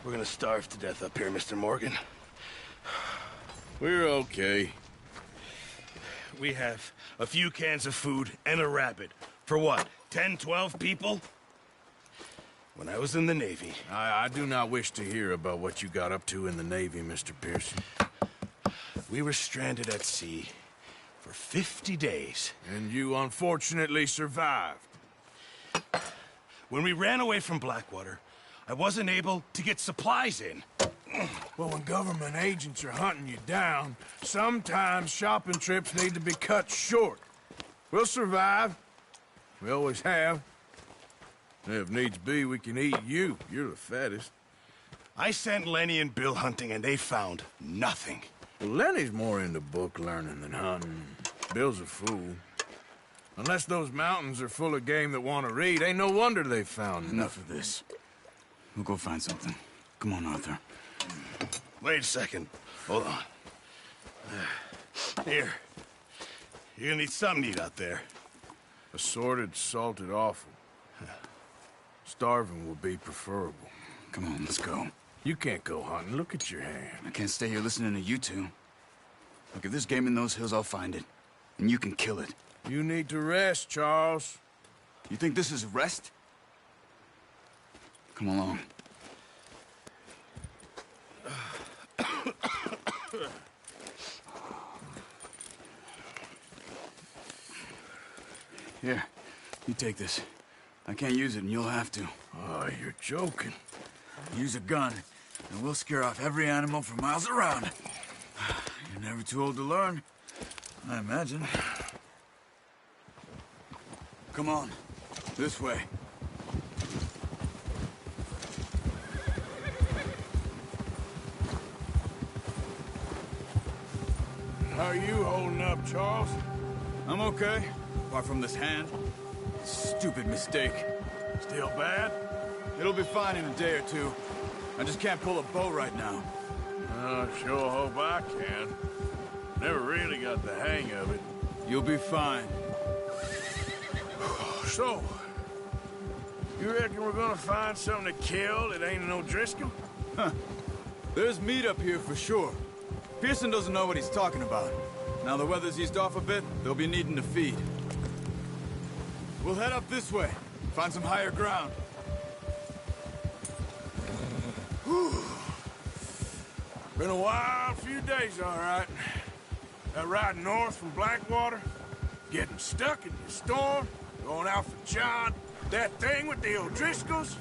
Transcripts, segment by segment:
We're gonna starve to death up here, Mr. Morgan. We're okay. We have a few cans of food and a rabbit. For what, 10, 12 people? When I was in the Navy... I do not wish to hear about what you got up to in the Navy, Mr. Pearson. We were stranded at sea for 50 days. And you unfortunately survived. When we ran away from Blackwater, I wasn't able to get supplies in. Well, when government agents are hunting you down, sometimes shopping trips need to be cut short. We'll survive. We always have. If needs be, we can eat you. You're the fattest. I sent Lenny and Bill hunting, and they found nothing. Well, Lenny's more into book learning than hunting. Bill's a fool. Unless those mountains are full of game that want to read, ain't no wonder they found Enough of this. We'll go find something. Come on, Arthur. Wait a second. Hold on. Here. You're gonna need something to eat out there. Assorted, salted offal. Starving will be preferable. Come on, let's go. You can't go hunting. Look at your hand. I can't stay here listening to you two. Look, if there's game in those hills, I'll find it. And you can kill it. You need to rest, Charles. You think this is rest? Come along. Here, you take this. I can't use it, and you'll have to. Oh, you're joking. Use a gun, and we'll scare off every animal for miles around. You're never too old to learn, I imagine. Come on, this way. How are you holding up, Charles? I'm okay, apart from this hand. Stupid mistake. Still bad? It'll be fine in a day or two. I just can't pull a bow right now. I sure hope I can. Never really got the hang of it. You'll be fine. So, you reckon we're gonna find something to kill that ain't no Driscoll? Huh. There's meat up here for sure. Pearson doesn't know what he's talking about. Now the weather's eased off a bit, they'll be needing to feed. We'll head up this way. Find some higher ground. Whew. Been a wild few days, all right. That ride north from Blackwater, getting stuck in the storm, going out for John, that thing with the O'Driscolls.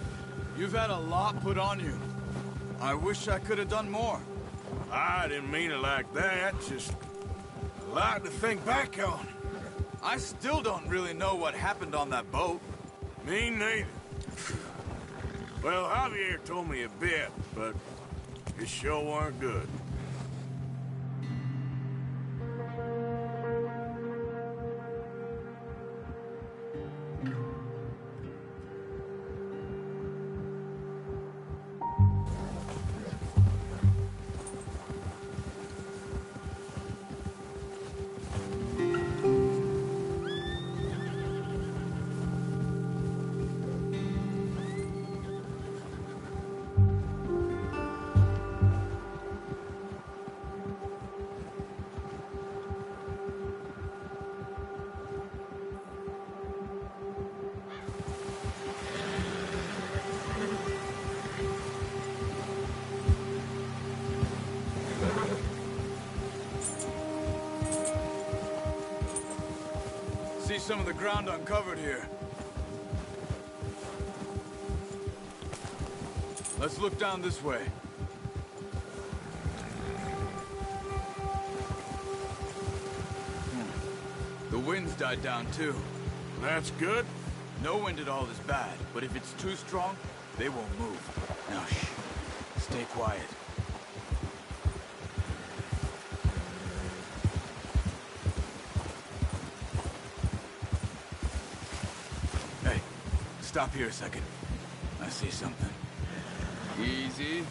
You've had a lot put on you. I wish I could have done more. I didn't mean it like that, just a lot to think back on. I still don't really know what happened on that boat. Me neither. Well, Javier told me a bit, but it sure weren't good. See some of the ground uncovered here. Let's look down this way. The wind's died down too. That's good. No wind at all is bad, but if it's too strong, they won't move. Now shh. Stay quiet. Hey, stop here a second. I see something. Easy.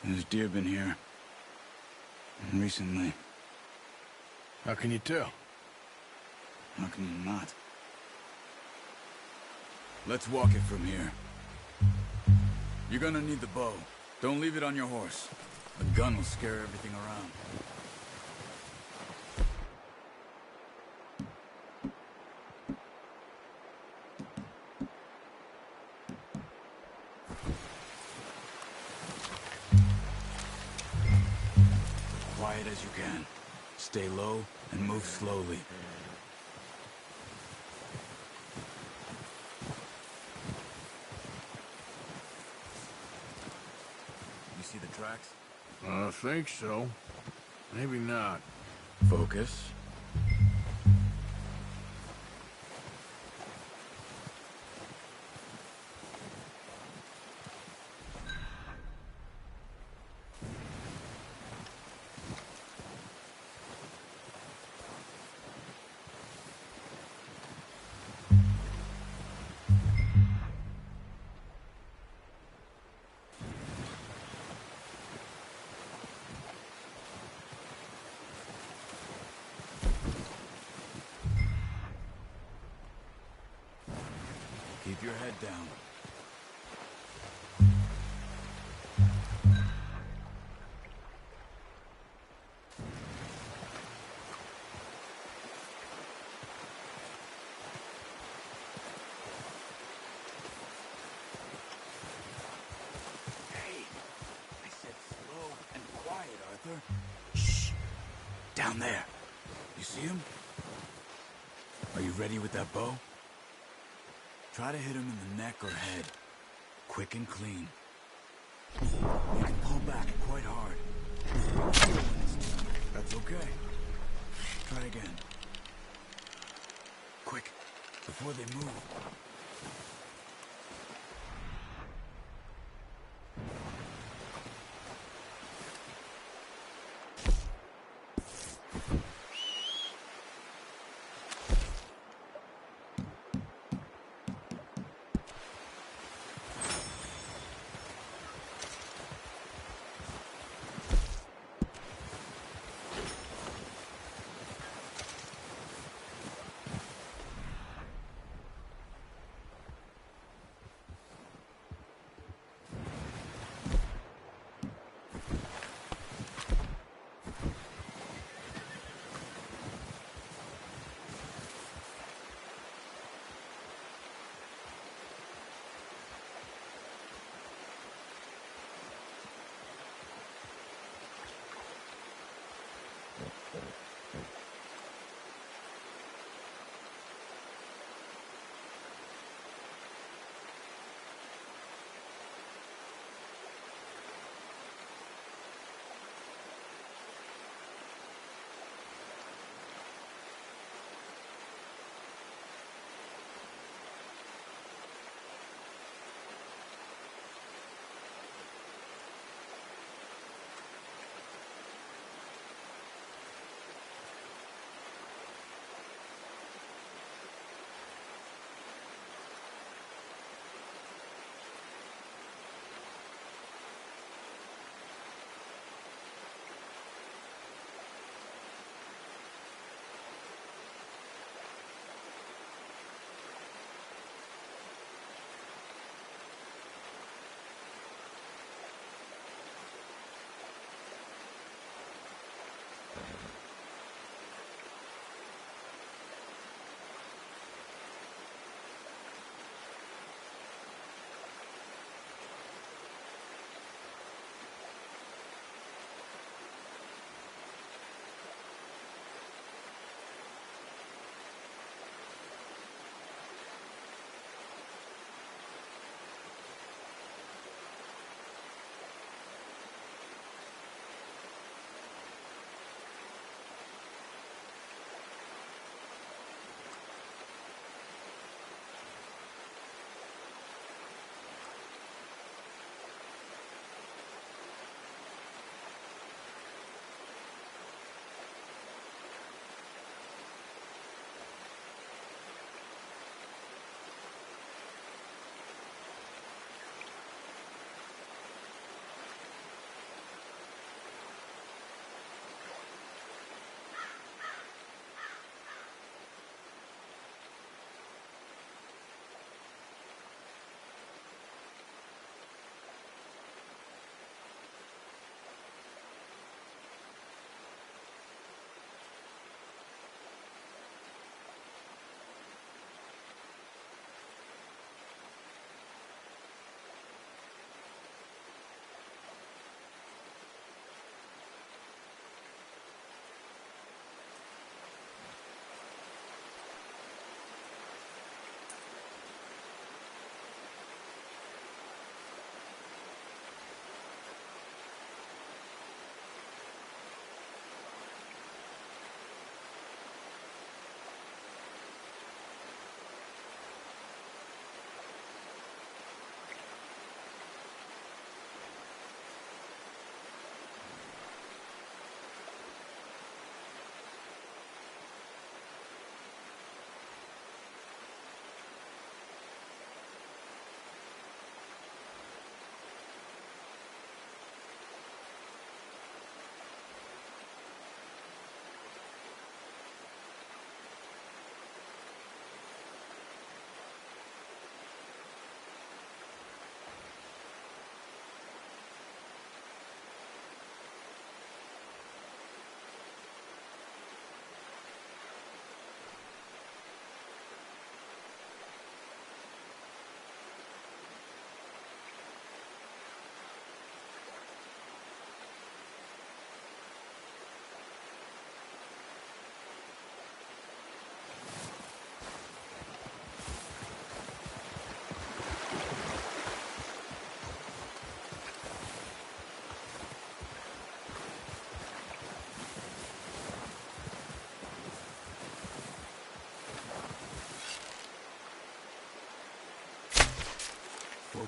There's deer been here. recently. How can you tell? How can you not? Let's walk it from here. You're gonna need the bow. Don't leave it on your horse. The gun will scare everything around. Quiet as you can. Stay low and move slowly. You see the tracks? I think so. Maybe not. Focus. Keep your head down. Hey, I said slow and quiet, Arthur. Shh. Down there. You see him? Are you ready with that bow? Try to hit him in the neck or head. Quick and clean. You can pull back quite hard. That's okay. Try again. Quick, before they move.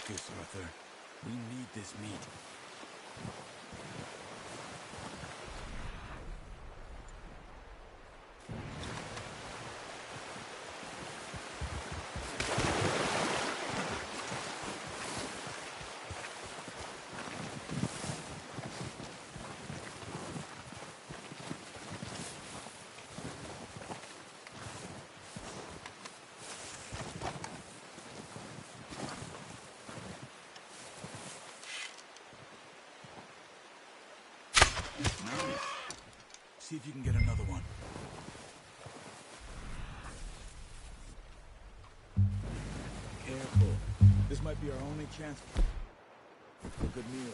Focus, Arthur. We need this meat. Nice. See if you can get another one. Careful. This might be our only chance for a good meal.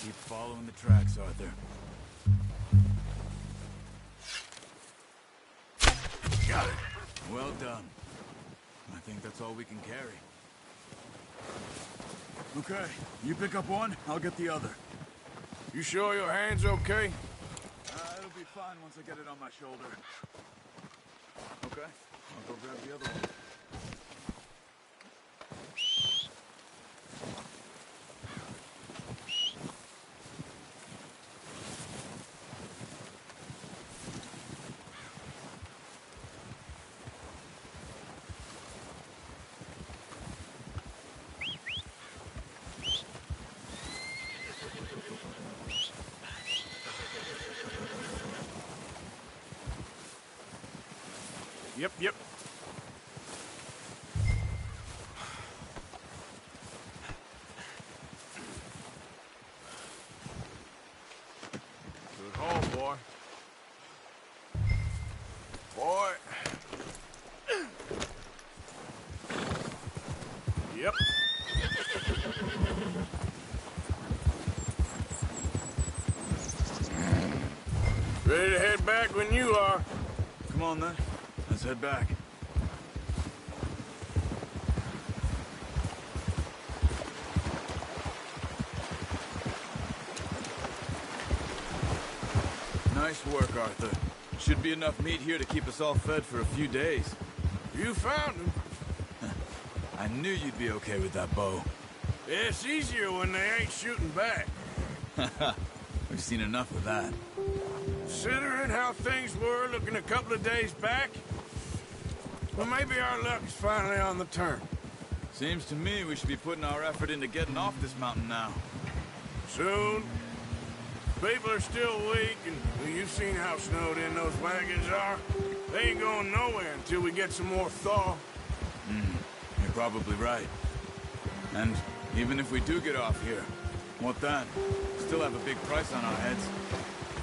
Keep following the tracks, Arthur. Got it. Well done. I think that's all we can carry. Okay, you pick up one, I'll get the other. You sure your hand's okay? It'll be fine once I get it on my shoulder. Okay, I'll go grab the other one. Yep. Good haul, boy. Boy. Yep. Ready to head back when you are. Come on then, let's head back. Nice work, Arthur. Should be enough meat here to keep us all fed for a few days. You found him. I knew you'd be okay with that bow. It's easier when they ain't shooting back. We've seen enough of that. Considering how things were looking a couple of days back, well, maybe our luck is finally on the turn. Seems to me we should be putting our effort into getting off this mountain now. Soon. People are still weak, and well, you've seen how snowed in those wagons are. They ain't going nowhere until we get some more thaw. You're probably right. And even if we do get off here, what then? Still have a big price on our heads.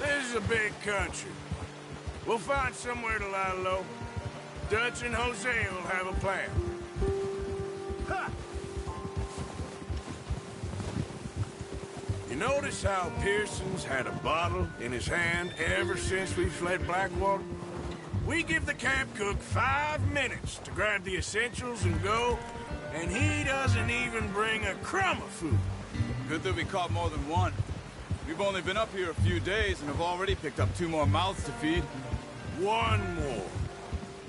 This is a big country. We'll find somewhere to lie low. Dutch and Jose will have a plan. Ha! You notice how Pearson's had a bottle in his hand ever since we fled Blackwater? We give the camp cook 5 minutes to grab the essentials and go, and he doesn't even bring a crumb of food. Good that we caught more than one. We've only been up here a few days and have already picked up 2 more mouths to feed. One more.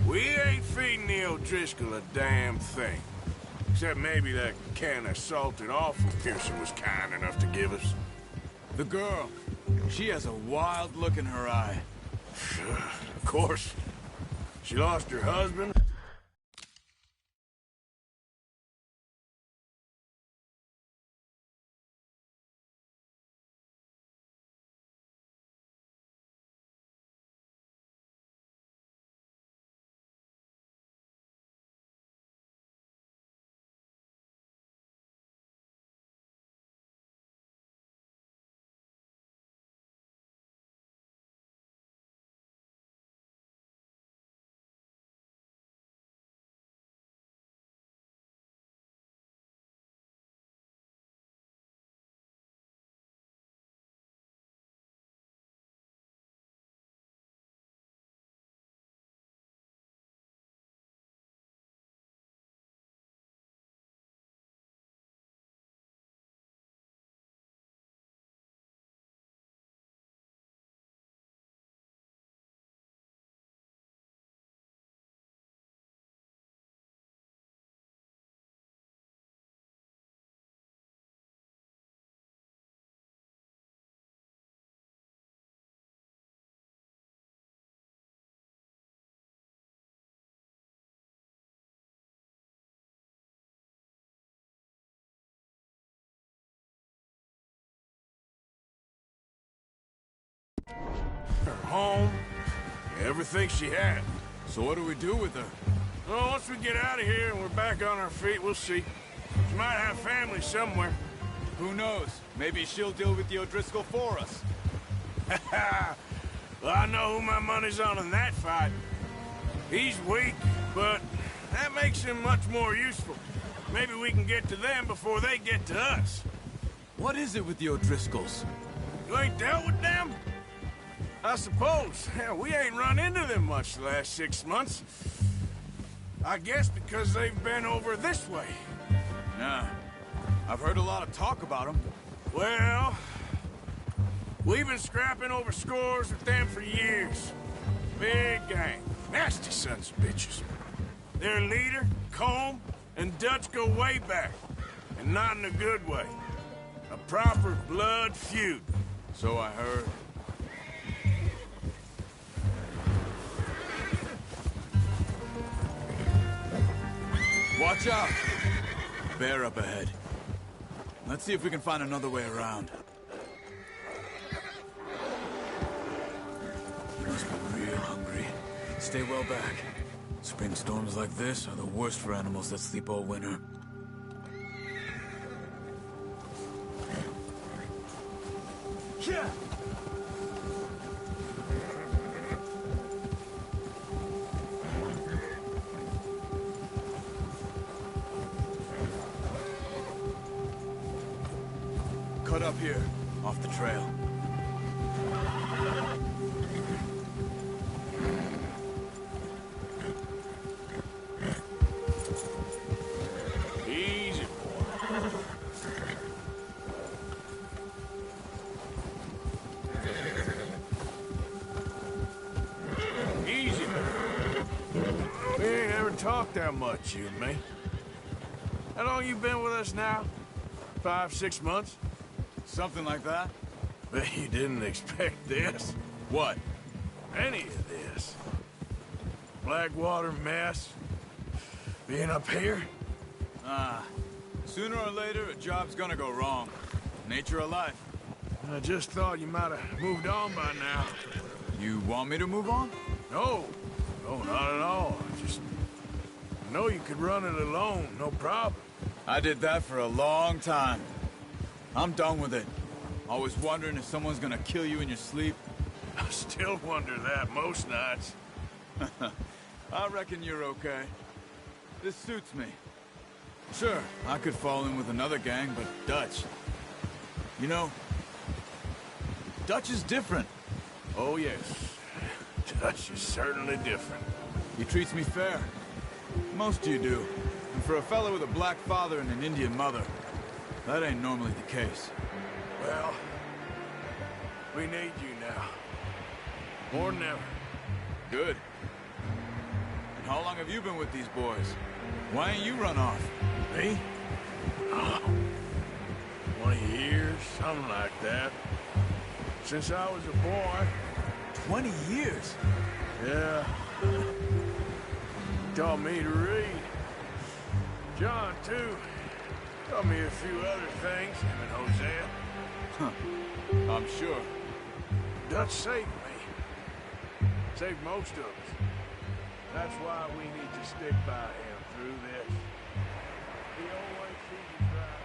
We ain't feeding the O'Driscoll a damn thing. Except maybe that can of salted offal Pearson was kind enough to give us. The girl, she has a wild look in her eye. Of course. She lost her husband, Her home, everything she had. So what do we do with her? Well, once we get out of here and we're back on our feet, we'll see. She might have family somewhere. Who knows? Maybe she'll deal with the O'Driscoll for us. Well, I know who my money's on in that fight. He's weak, but that makes him much more useful. Maybe we can get to them before they get to us. What is it with the O'Driscolls? You ain't dealt with them? I suppose. Hell, we ain't run into them much the last 6 months. I guess because they've been over this way. Nah. I've heard a lot of talk about them. Well, we've been scrapping over scores with them for years. Big gang. Nasty sons of bitches. Their leader, Combe, and Dutch go way back. And not in a good way. A proper blood feud. So I heard. Watch out! Bear up ahead. Let's see if we can find another way around. You must be real hungry. Stay well back. Spring storms like this are the worst for animals that sleep all winter. Yeah! Cut up here, off the trail. Easy, boy. Easy, man. We ain't ever talked that much, you and me. How long you been with us now? 5, 6 months? Something like that? Bet you didn't expect this. What? Any of this. Blackwater mess. Being up here. Sooner or later, a job's gonna go wrong. Nature of life. I just thought you might have moved on by now. You want me to move on? No. No, not at all. I know you could run it alone, no problem. I did that for a long time. I'm done with it. Always wondering if someone's gonna kill you in your sleep. I still wonder that most nights. I reckon you're okay. This suits me. Sure, I could fall in with another gang, but Dutch... You know, Dutch is different. Oh, yes. Dutch is certainly different. He treats me fair. Most of you do. And for a fellow with a black father and an Indian mother, that ain't normally the case. Well, we need you now. More than ever. Good. And how long have you been with these boys? Why ain't you run off? Me? Oh, 20 years, something like that. Since I was a boy. 20 years? Yeah. Taught me to read. John, too. Taught me a few other things, him and Hosea. Huh. I'm sure. Dutch saved me. Saved most of us. That's why we need to stick by him through this. He always sees us right.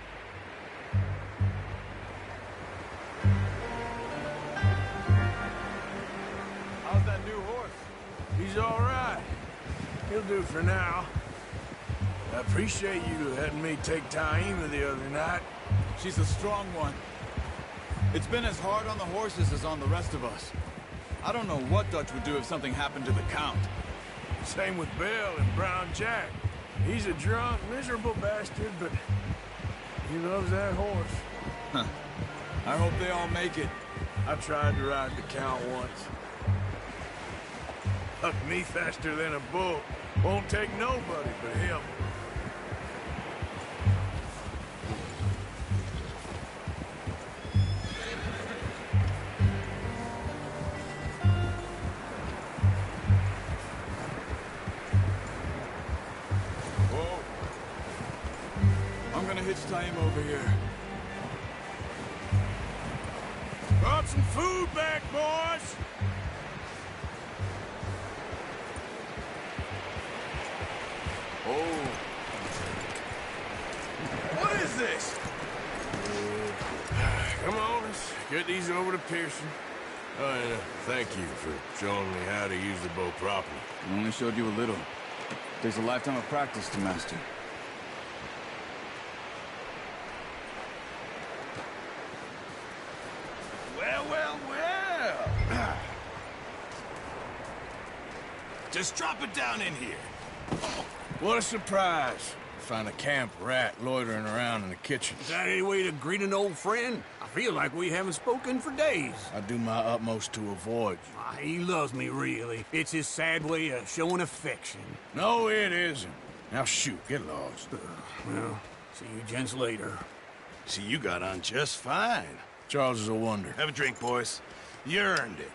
How's that new horse? He's all right. He'll do for now. I appreciate you letting me take Taima the other night. She's a strong one. It's been as hard on the horses as on the rest of us. I don't know what Dutch would do if something happened to the Count. Same with Bill and Brown Jack. He's a drunk, miserable bastard, but he loves that horse. Huh. I hope they all make it. I tried to ride the Count once. Hucked me faster than a bull. Won't take nobody but him. Hitch Taima over here. Brought some food back, boy! keys over to Pearson. Oh, yeah. Thank you for showing me how to use the bow properly. I only showed you a little. Takes a lifetime of practice to master. Well, well, well. Just drop it down in here. What a surprise. Find a camp rat loitering around in the kitchen. Is that any way to greet an old friend? I feel like we haven't spoken for days. I do my utmost to avoid you. He loves me, really. It's his sad way of showing affection. No, it isn't. Now shoot, get lost. Well, see you gents later. See, you got on just fine. Charles is a wonder. Have a drink, boys. You earned it.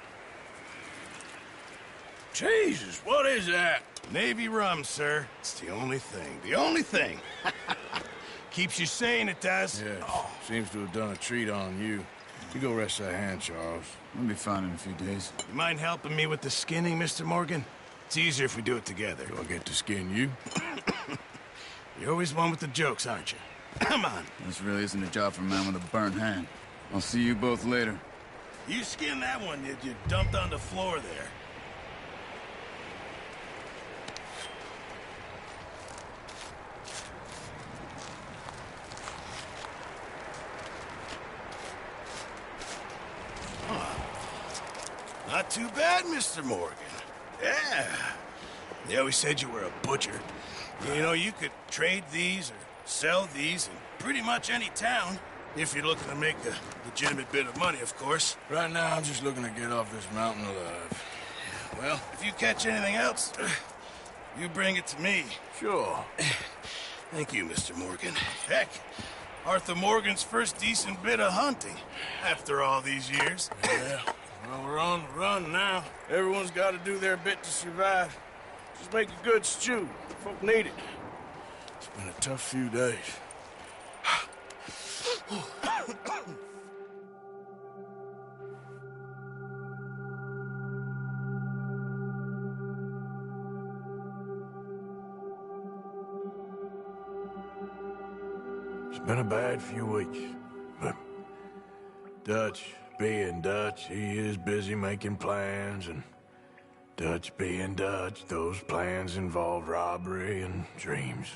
Jesus, what is that? Navy rum, sir. It's the only thing. The only thing. Keeps you sane, it does. Yeah, seems to have done a treat on you. You go rest that hand, Charles. We'll be fine in a few days. You mind helping me with the skinning, Mr. Morgan? It's easier if we do it together. Do I get to skin you? You're always one with the jokes, aren't you? Come on. This really isn't a job for a man with a burnt hand. I'll see you both later. You skin that one you dumped on the floor there. Not too bad, Mr. Morgan. Yeah. They always said you were a butcher. You know, you could trade these or sell these in pretty much any town. If you're looking to make a legitimate bit of money, of course. Right now, I'm just looking to get off this mountain alive. Well, if you catch anything else, you bring it to me. Sure. Thank you, Mr. Morgan. Heck, Arthur Morgan's first decent bit of hunting after all these years. Yeah. Well, we're on the run now. Everyone's got to do their bit to survive. Just make a good stew. Folk need it. It's been a tough few days. It's been a bad few weeks, but Dutch being Dutch, he is busy making plans, and Dutch being Dutch, those plans involve robbery and dreams.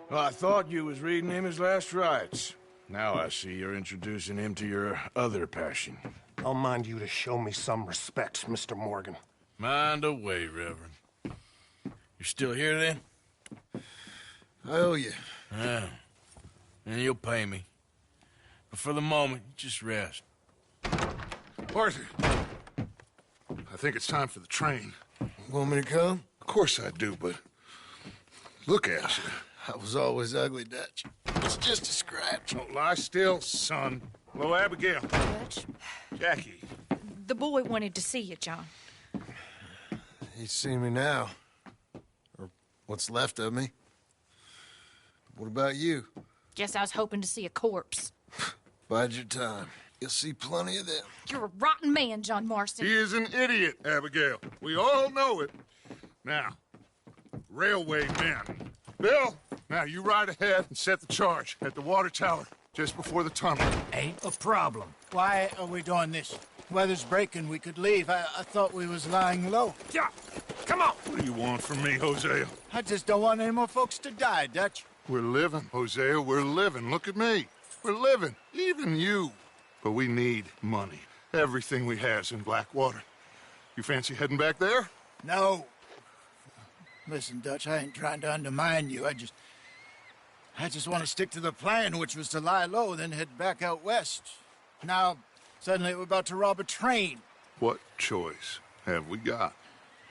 Well, I thought you was reading him his last rites. Now I see you're introducing him to your other passion. I'll mind you to show me some respect, Mr. Morgan. Mind away, Reverend. You're still here, then? I owe you. Yeah. And you'll pay me. But for the moment, just rest. Arthur, I think it's time for the train. Want me to come? Of course I do, but look at you. I was always ugly, Dutch. It's just a scratch. Don't lie still, son. Hello, Abigail. Dutch, Jackie. the boy wanted to see you, John. He's seen me now. Or what's left of me. What about you? Guess I was hoping to see a corpse. Bide your time. You'll see plenty of them. You're a rotten man, John Marston. He is an idiot, Abigail. We all know it. Now, railway men. Bill, now you ride ahead and set the charge at the water tower just before the tunnel. Ain't a problem. Why are we doing this? Weather's breaking. We could leave. I thought we was lying low. Yeah, come on. What do you want from me, Hosea? I just don't want any more folks to die, Dutch. We're living, Hosea. We're living. Look at me. We're living. Even you. But we need money. Everything we has in Blackwater. You fancy heading back there? No. Listen, Dutch, I ain't trying to undermine you. I just want to stick to the plan, which was to lie low, then head back out west. Now, suddenly we're about to rob a train. What choice have we got?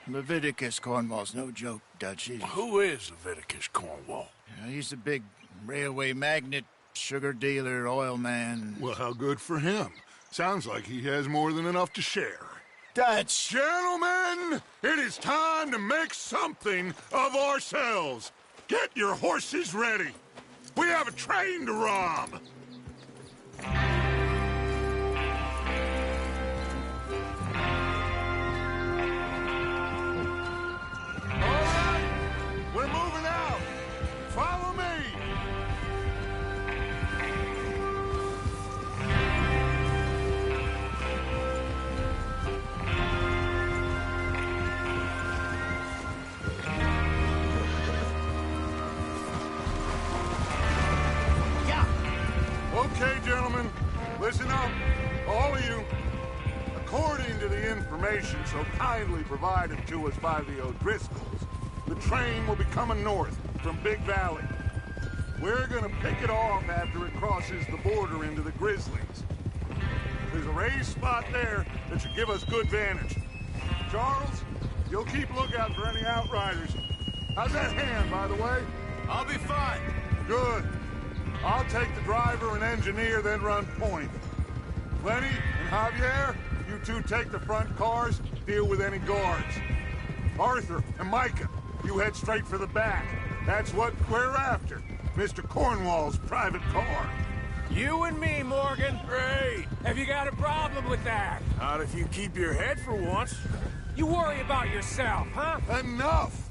Leviticus Cornwall's no joke, Dutch. Who is Leviticus Cornwall? He's a big railway magnate, sugar dealer, oil man. Well, how good for him. Sounds like he has more than enough to share. Dutch! Gentlemen, it is time to make something of ourselves. Get your horses ready. We have a train to rob. All right, we're moving out. Follow me. Okay, gentlemen, listen up, all of you. According to the information so kindly provided to us by the O'Driscolls, the train will be coming north from Big Valley. We're gonna pick it off after it crosses the border into the Grizzlies. There's a raised spot there that should give us good vantage. Charles, you'll keep lookout for any outriders. How's that hand, by the way? I'll be fine. Good. I'll take the driver and engineer, then run point. Lenny and Javier, you two take the front cars, deal with any guards. Arthur and Micah, you head straight for the back. That's what we're after. Mr. Cornwall's private car. You and me, Morgan. Great. Have you got a problem with that? Not if you keep your head for once. You worry about yourself, huh? Enough!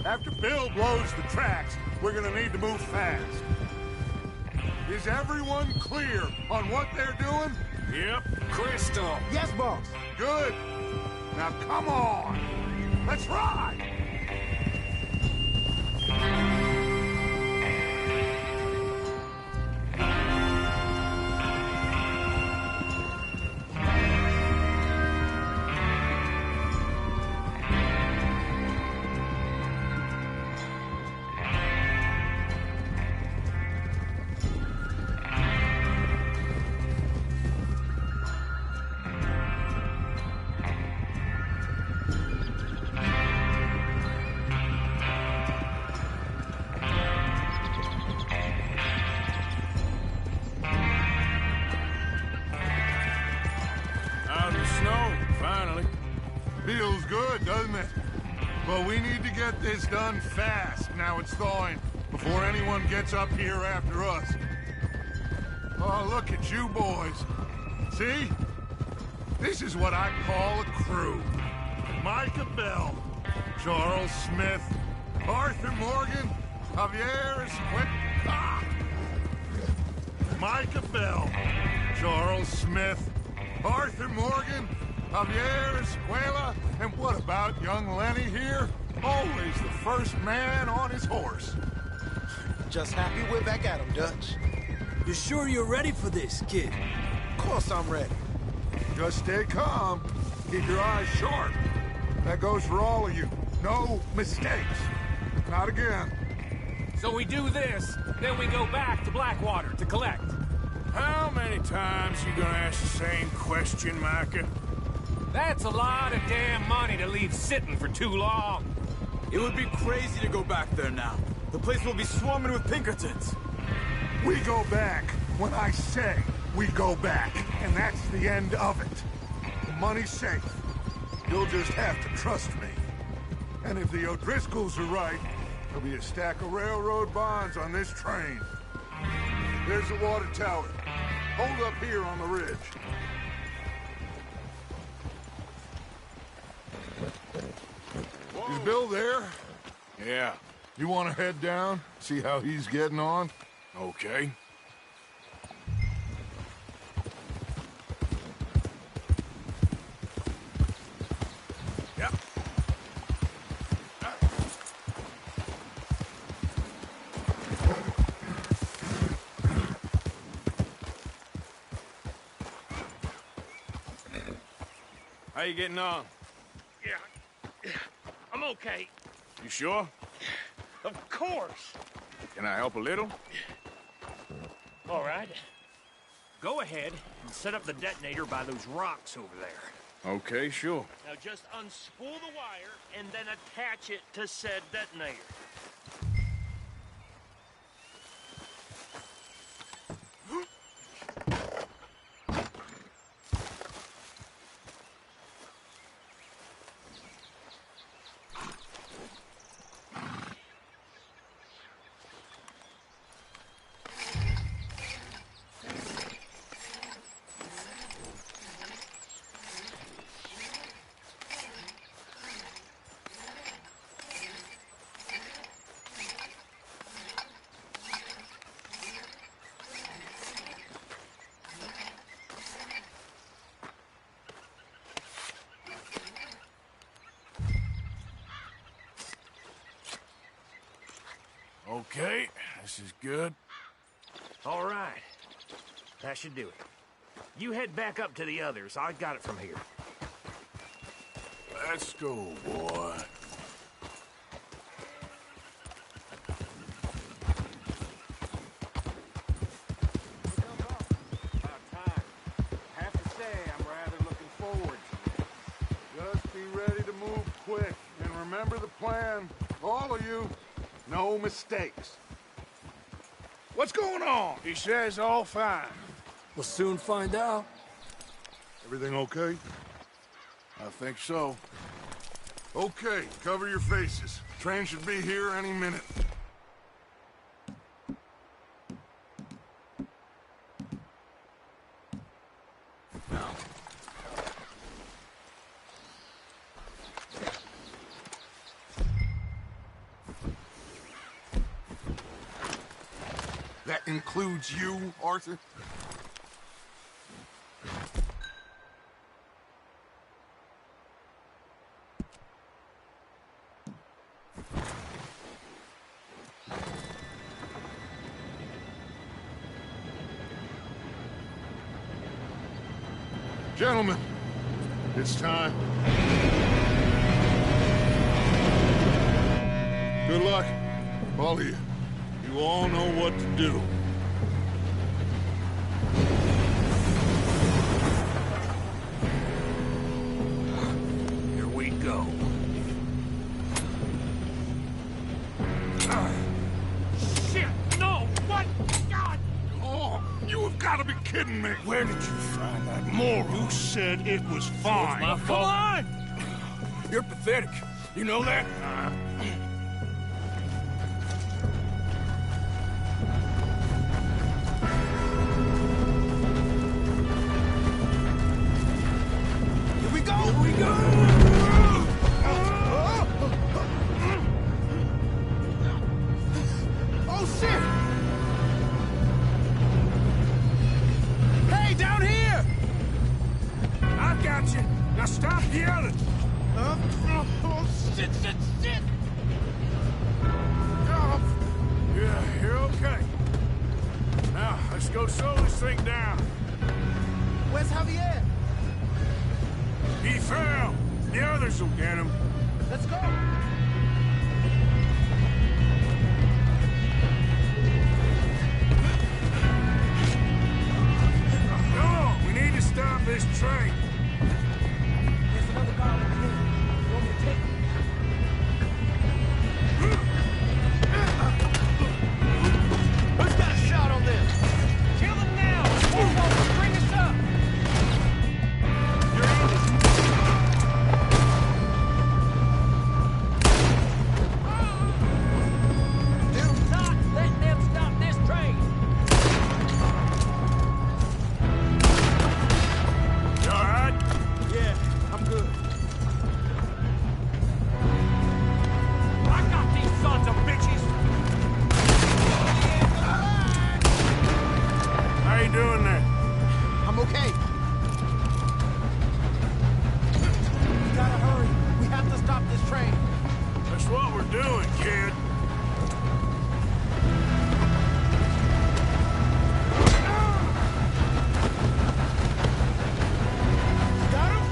After Bill blows the tracks, we're gonna need to move fast. Is everyone clear on what they're doing? Yep. Crystal. Yes, boss. Good. Now come on. Let's ride. Feels good, doesn't it? But we need to get this done fast, now it's thawing, before anyone gets up here after us. Oh, look at you boys. See? This is what I call a crew. Micah Bell, Charles Smith, Arthur Morgan, Javier Esquit... Micah Bell, Charles Smith, Arthur Morgan, Javier Escuela, and what about young Lenny here? Always the first man on his horse. Just happy we're back at him, Dutch. You sure you're ready for this, kid? Of course I'm ready. Just stay calm. Keep your eyes sharp. That goes for all of you. No mistakes. Not again. So we do this, then we go back to Blackwater to collect. How many times you gonna ask the same question, Micah? That's a lot of damn money to leave sitting for too long. It would be crazy to go back there now. The place will be swarming with Pinkertons. We go back when I say we go back, and that's the end of it. The money's safe. You'll just have to trust me. And if the O'Driscolls are right, there'll be a stack of railroad bonds on this train. There's the water tower. Hold up here on the ridge. Is Bill there? Yeah. You want to head down, see how he's getting on? Okay. Yep. How you getting on? Yeah, I'm okay. You sure? Of course. Can I help a little? All right. Go ahead and set up the detonator by those rocks over there. Okay, sure. Now just unspool the wire and then attach it to said detonator. Okay, this is good. All right. That should do it. You head back up to the others. I got it from here. Let's go, boy. Just be ready to move quick. And remember the plan. All of you, no mistakes. What's going on? He says all fine. We'll soon find out. Everything okay? I think so. Okay, cover your faces. Train should be here any minute. That includes you, Arthur? Gentlemen, it's time. Good luck, all of you. You all know what to do. Here we go. Shit! No! What? God! Oh, you have got to be kidding me. Where did you find that moron? You said it was fine. My fault. Come on! You're pathetic. You know that? Here we go! Here we go! Oh, shit! Hey, down here! I got you. Now stop yelling. Oh, shit, shit, shit! Yeah, you're okay. Now, let's go slow this thing down. Where's Javier? He fell. The others will get him. Let's go! Come on, we need to stop this train. There's another guy over here. You want me to take him? Who's got a shot on this? Kill him now! Whoa, bring us up! You're in this. Do not let them stop this train! You all right? Yeah, I'm good. I got these sons of bitches! How you doing there? I'm okay. We gotta hurry. We have to stop this train. That's what we're doing, kid. Got him?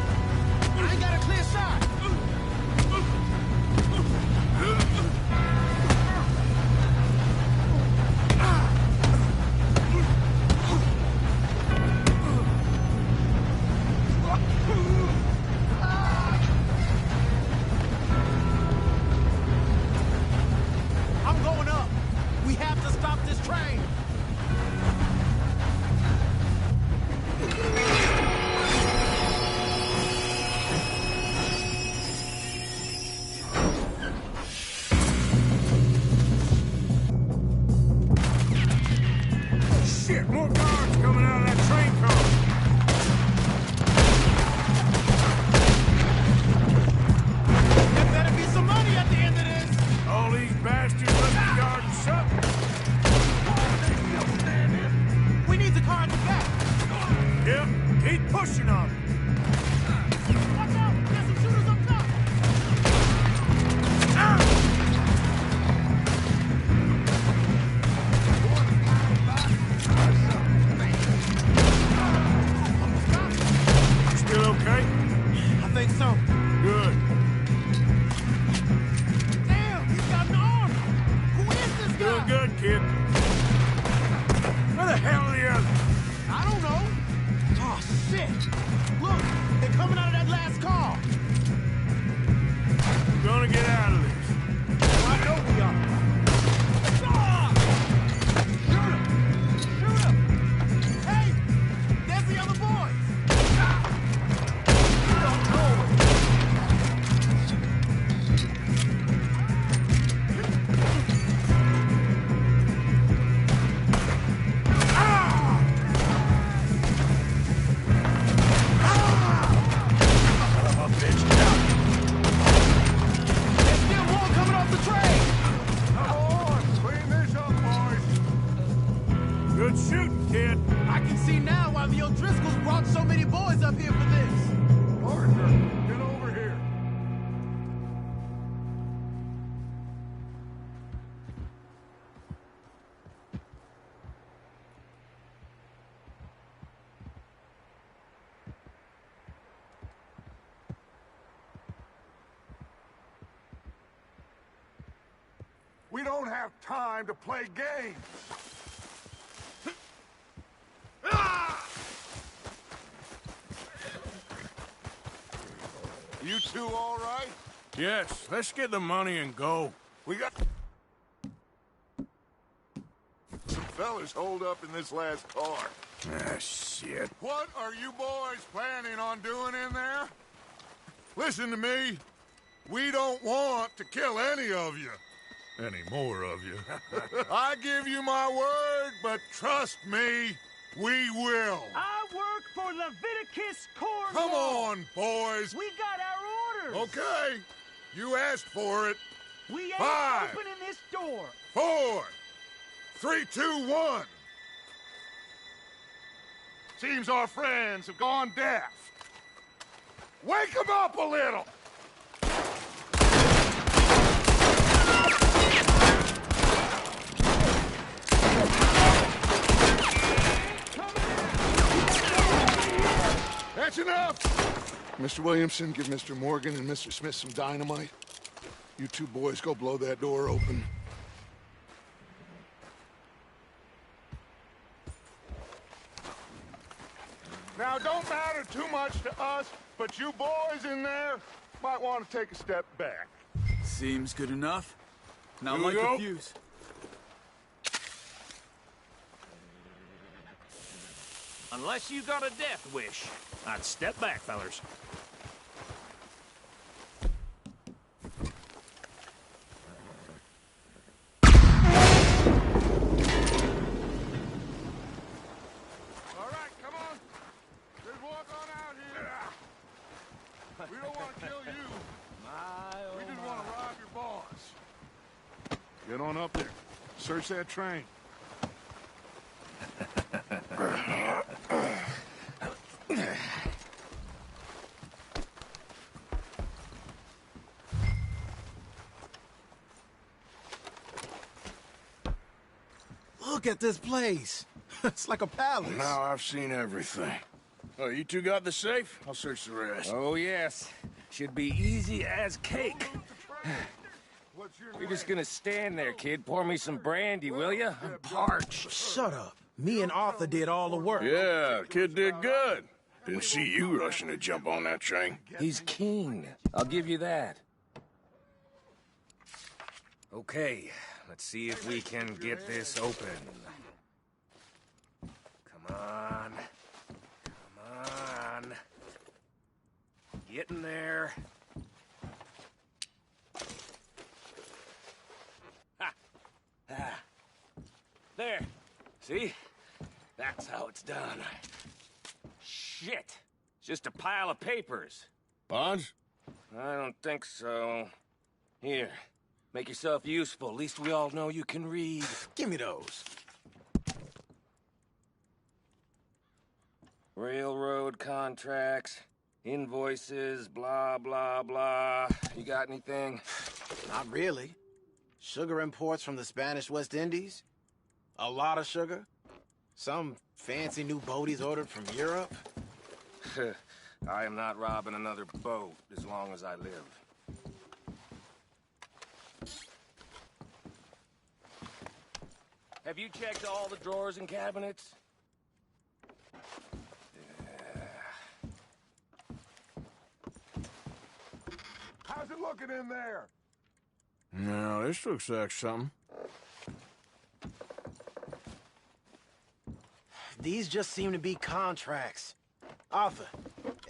I ain't got a clear shot. I'm going up. We have to stop this train. Shit, more guards coming out of that train car. There better be some money at the end of this. All these bastards left the garden shut. We need the car at the back. Yep, keep pushing on it. Watch out! There's some shooters up top. We don't have time to play games. You two all right? Yes, let's get the money and go. We got some fellas holed up in this last car. Ah, shit. What are you boys planning on doing in there? Listen to me. We don't want to kill any of you. Any more of you. I give you my word, but trust me, we will. I work for Leviticus Corps. Come on, boys. We got our orders. Okay. You asked for it. We ain't 5, opening this door. 4, 3, 2, 1. Seems our friends have gone deaf. Wake them up a little. That's enough! Mr. Williamson, give Mr. Morgan and Mr. Smith some dynamite. You two boys go blow that door open. Now, don't matter too much to us, but you boys in there might want to take a step back. Seems good enough. Now Here we light go. the fuse. Unless you got a death wish, I'd step back, fellers. All right, come on. Just walk on out here. We don't want to kill you. We just want to rob your boss. Get on up there. Search that train. Look at this place. It's like a palace. Now I've seen everything. Oh, you two got the safe? I'll search the rest. Oh, yes. Should be easy as cake. You're just gonna stand there, kid. Pour me some brandy, will you? I'm parched. Shut up. Me and Arthur did all the work. Yeah, kid did good. Didn't see you rushing to jump on that train. He's keen. I'll give you that. Okay, let's see if we can get this open. Come on. Come on. Get in there. Ha! Ah. There. See? That's how it's done. Shit! It's just a pile of papers. Bonds? I don't think so. Here, make yourself useful. At least we all know you can read. Give me those. Railroad contracts, invoices, blah, blah, blah. You got anything? Not really. Sugar imports from the Spanish West Indies. A lot of sugar. Some fancy new boat he's ordered from Europe. I am not robbing another boat as long as I live. Have you checked all the drawers and cabinets? How's it looking in there? No, this looks like something. These just seem to be contracts. Arthur,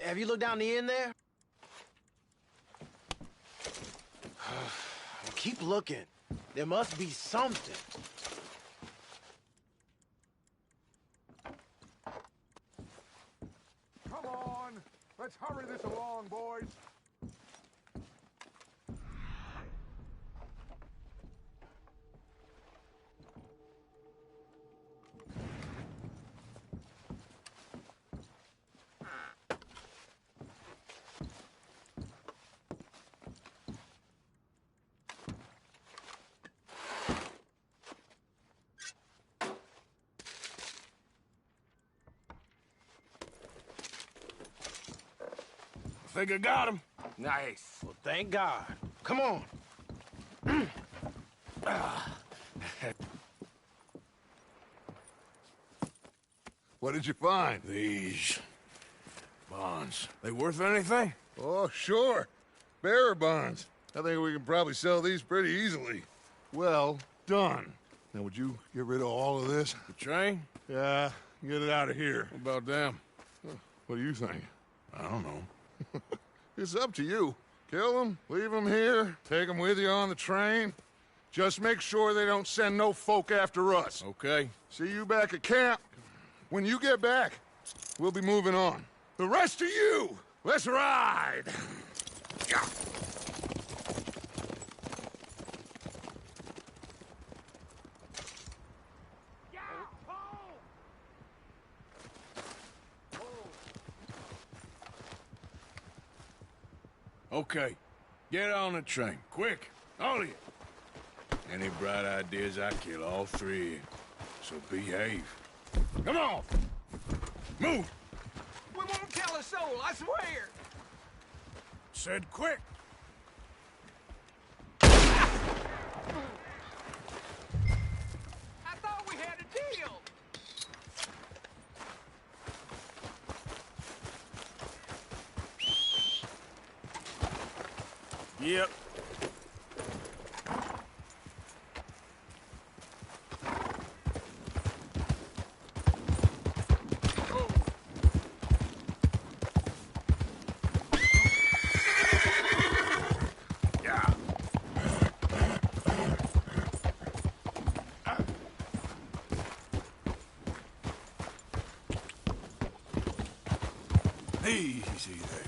have you looked down the end there? Keep looking. There must be something. Come on. Let's hurry this along, boys. I think I got him. Nice. Well, thank God. Come on. What did you find? These bonds. They worth anything? Oh, sure. Bearer bonds. I think we can probably sell these pretty easily. Well done. Now, would you get rid of all of this? The train? Yeah, get it out of here. What about them? What do you think? I don't know. It's up to you. Kill them, leave them here, take them with you on the train. Just make sure they don't send no folk after us. Okay. See you back at camp. When you get back, we'll be moving on. The rest of you, let's ride! Yeah. Okay. Get on the train. Quick. All of you. Any bright ideas, I kill all three of you. So behave. Come on! Move! We won't tell a soul, I swear! Said quick! I thought we had a deal! Yep. Easy there.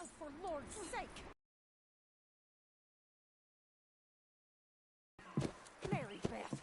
Oh, for Lord's sake! Mary Beth.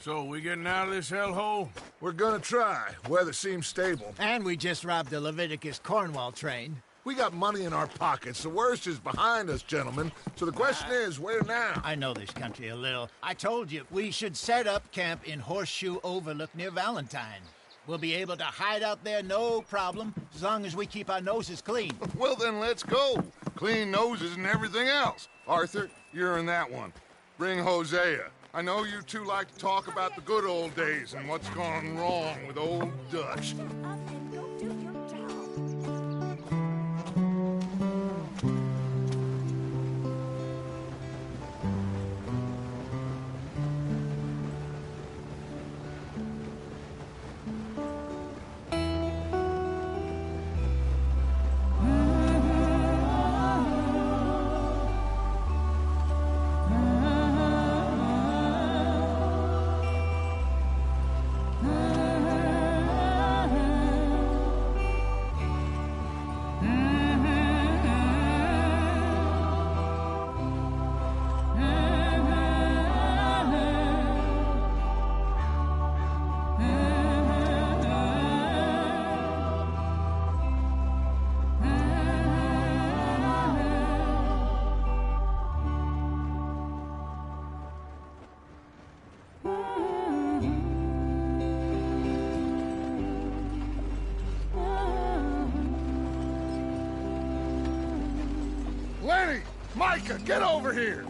So, we getting out of this hellhole? We're gonna try. Weather seems stable. And we just robbed the Leviticus Cornwall train. We got money in our pockets. The worst is behind us, gentlemen. So the question is, where now? I know this country a little. I told you, we should set up camp in Horseshoe Overlook near Valentine. We'll be able to hide out there no problem, as long as we keep our noses clean. Well, then let's go. Clean noses and everything else. Arthur, you're in that one. Bring Hosea. I know you two like to talk about the good old days and what's gone wrong with old Dutch. Lenny! Micah, get over here!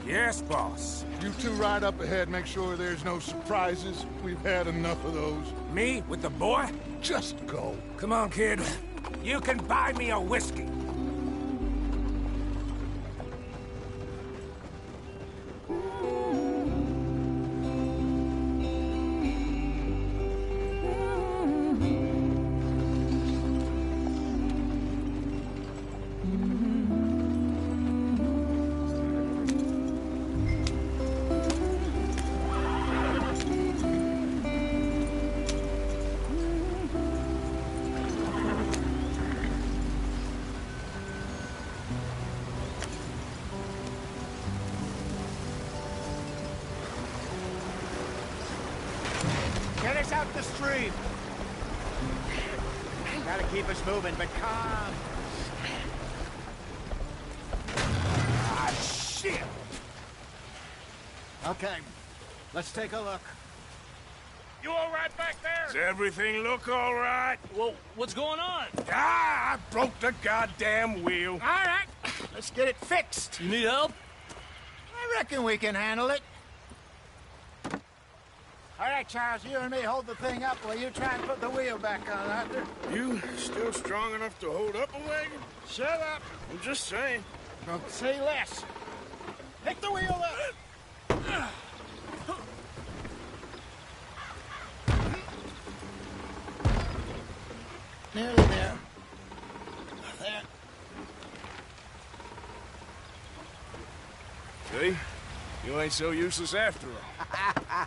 Yes, boss. You two ride up ahead, make sure there's no surprises. We've had enough of those. Me with the boy? Just go. Come on, kid. You can buy me a whiskey. the stream. Gotta keep us moving, but calm. Ah, shit! Okay, let's take a look. You all right back there? Does everything look all right? Well, what's going on? Ah, I broke the goddamn wheel. All right, let's get it fixed. You need help? I reckon we can handle it. All right, Charles, you and me hold the thing up while you try and put the wheel back on, Arthur. You still strong enough to hold up a wagon? Shut up. I'm just saying. Don't say less. Pick the wheel up. Nearly there. There. See? You ain't so useless after all.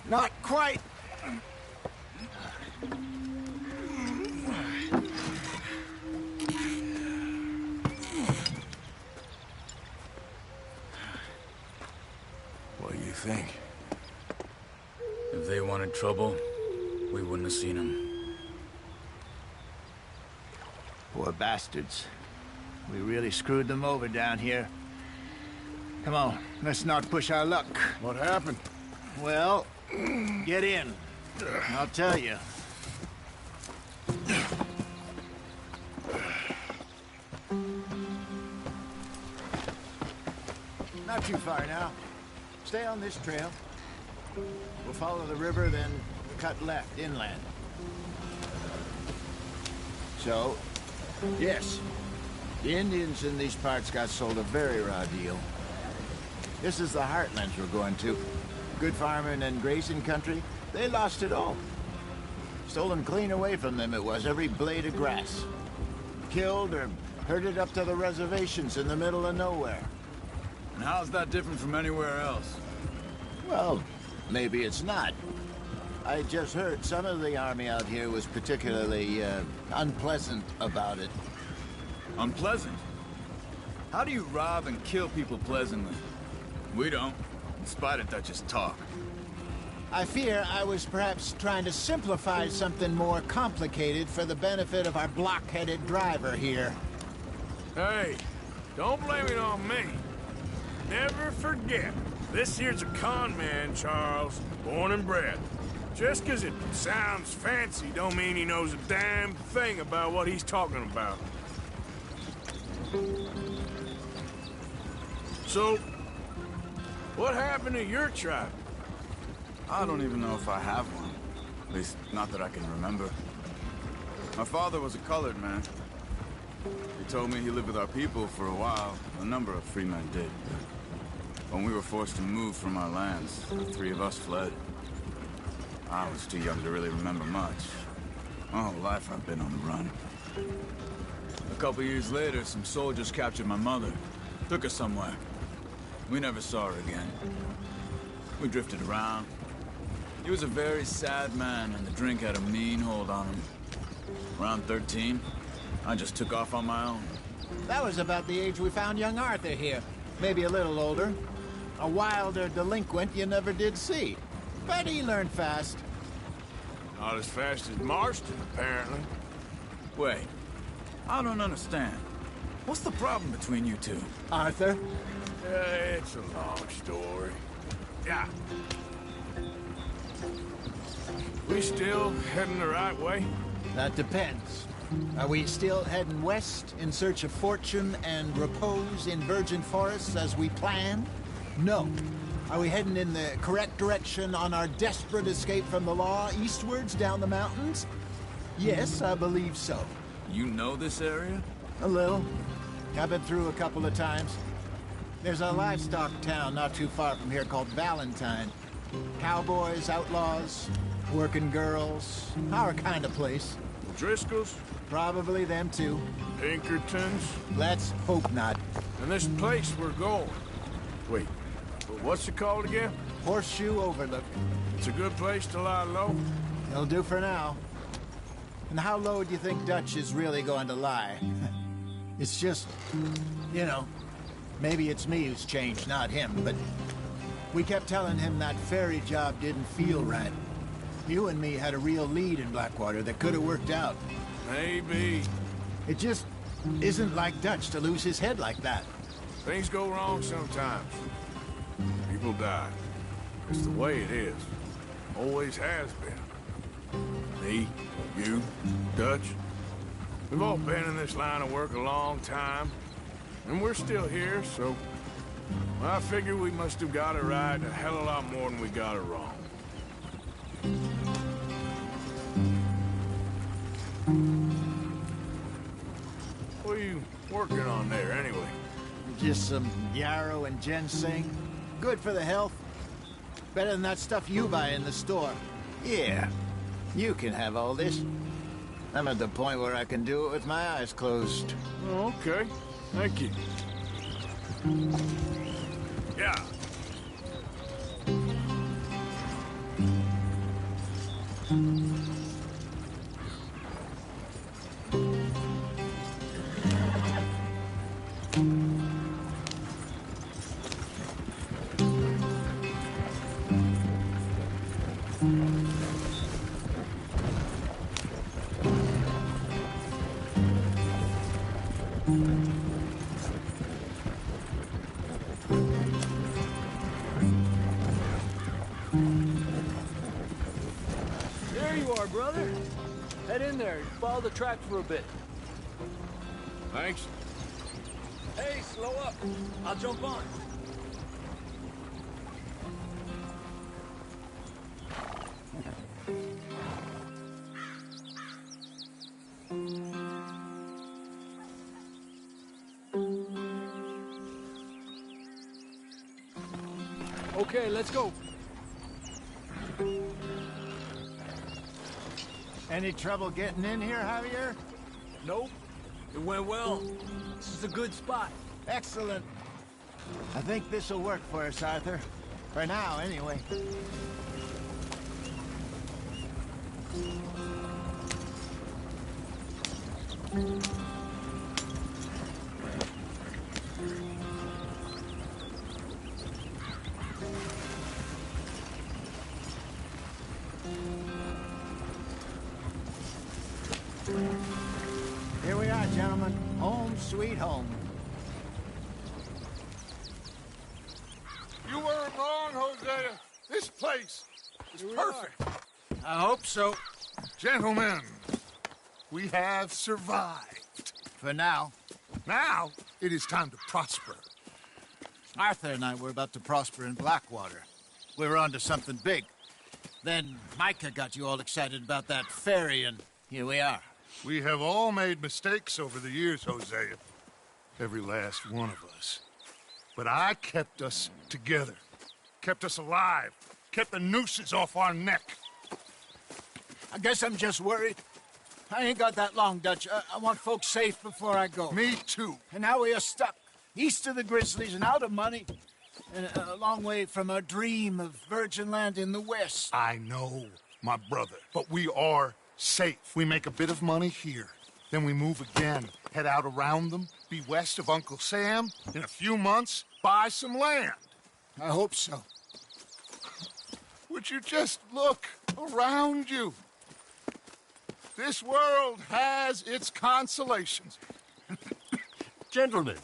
Not quite. What do you think? If they wanted trouble, we wouldn't have seen them. Poor bastards. We really screwed them over down here. Come on, let's not push our luck. What happened? Well, get in. I'll tell you. Not too far now. Stay on this trail. We'll follow the river, then cut left inland. So, yes, the Indians in these parts got sold a very raw deal. This is the heartlands we're going to. Good farming and grazing country, they lost it all. Stolen clean away from them it was, every blade of grass. Killed or herded up to the reservations in the middle of nowhere. And how's that different from anywhere else? Well, maybe it's not. I just heard some of the army out here was particularly, unpleasant about it. Unpleasant? How do you rob and kill people pleasantly? We don't, in spite of Dutch's talk. I fear I was perhaps trying to simplify something more complicated for the benefit of our block-headed driver here. Hey, don't blame it on me. Never forget, this here's a con man, Charles, born and bred. Just 'cause it sounds fancy don't mean he knows a damn thing about what he's talking about. So, what happened to your tribe? I don't even know if I have one. At least, not that I can remember. My father was a colored man. He told me he lived with our people for a while. A number of free men did. When we were forced to move from our lands, the three of us fled. I was too young to really remember much. My whole life I've been on the run. A couple years later, some soldiers captured my mother. Took her somewhere. We never saw her again. We drifted around. He was a very sad man, and the drink had a mean hold on him. Around 13, I just took off on my own. That was about the age we found young Arthur here. Maybe a little older. A wilder delinquent you never did see. But he learned fast. Not as fast as Marston, apparently. Wait, I don't understand. What's the problem between you two? Arthur? It's a long story. Yeah. We still heading the right way? That depends. Are we still heading west in search of fortune and repose in virgin forests as we planned? No. Are we heading in the correct direction on our desperate escape from the law eastwards down the mountains? Yes, I believe so. You know this area? A little. I've been through a couple of times. There's a livestock town not too far from here called Valentine. Cowboys, outlaws, working girls, our kind of place. Driscoll's? Probably them too. Pinkertons? Let's hope not. And this place we're going. Wait, what's it called again? Horseshoe Overlook. It's a good place to lie low? It'll do for now. And how low do you think Dutch is really going to lie? It's just, you know, maybe it's me who's changed, not him, but we kept telling him that ferry job didn't feel right. You and me had a real lead in Blackwater that could have worked out. Maybe. It just isn't like Dutch to lose his head like that. Things go wrong sometimes. People die. It's the way it is. Always has been. Me, you, Dutch. We've all been in this line of work a long time. And we're still here, so... I figure we must have got it right a hell of a lot more than we got it wrong. What are you working on there, anyway? Just some yarrow and ginseng. Good for the health. Better than that stuff you buy in the store. Yeah, you can have all this. I'm at the point where I can do it with my eyes closed. Okay, thank you. Yeah. There you are, brother. Head in there and follow the track for a bit. Thanks. Hey, slow up. I'll jump on. Okay, let's go. Any trouble getting in here, Javier? Nope. It went well. This is a good spot. Excellent. I think this'll work for us, Arthur. For now, anyway. Here we are, gentlemen. Home sweet home. You weren't wrong, Hosea. This place is perfect. I hope so. Gentlemen, we have survived. For now. Now, it is time to prosper. Arthur and I were about to prosper in Blackwater. We were onto something big. Then Micah got you all excited about that ferry, and here we are. We have all made mistakes over the years, Hosea. Every last one of us. But I kept us together. Kept us alive. Kept the nooses off our neck. I guess I'm just worried. I ain't got that long, Dutch. I want folks safe before I go. Me too. And now we are stuck. East of the Grizzlies and out of money. And a long way from our dream of virgin land in the west. I know, my brother. But we are safe. We make a bit of money here. Then we move again. Head out around them. Be west of Uncle Sam. In a few months, buy some land. I hope so. Would you just look around you? This world has its consolations. Gentlemen,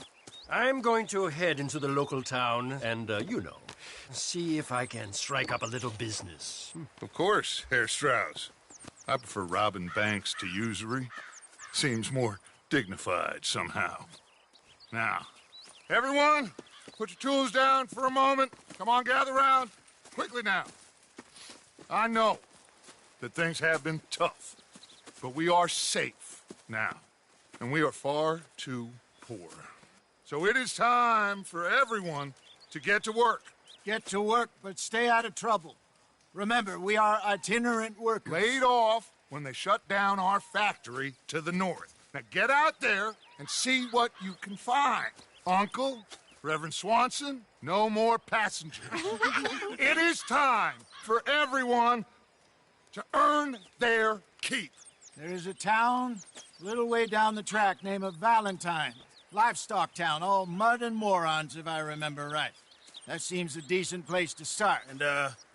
I'm going to head into the local town and, see if I can strike up a little business. Of course, Herr Strauss. I prefer robbing banks to usury. Seems more dignified somehow. Now, everyone, put your tools down for a moment. Come on, gather round. Quickly now. I know that things have been tough, but we are safe now, and we are far too poor. So it is time for everyone to get to work. Get to work, but stay out of trouble. Remember, we are itinerant workers. Laid off when they shut down our factory to the north. Now get out there and see what you can find. Uncle, Reverend Swanson, no more passengers. It is time for everyone to earn their keep. There is a town a little way down the track named Valentine. Livestock town, all mud and morons, if I remember right. That seems a decent place to start. And,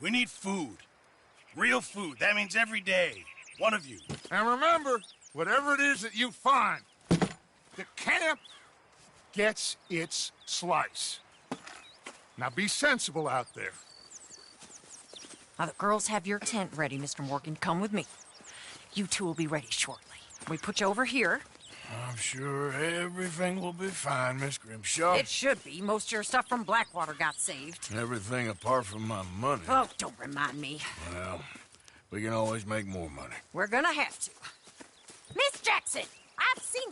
we need food. Real food. That means every day. One of you. And remember, whatever it is that you find, the camp gets its slice. Now be sensible out there. Now, the girls have your tent ready, Mr. Morgan. Come with me. You two will be ready shortly. We put you over here. I'm sure everything will be fine, Miss Grimshaw. It should be. Most of your stuff from Blackwater got saved. Everything apart from my money. Oh, don't remind me. Well, we can always make more money. We're gonna have to. Miss Jackson, I've seen...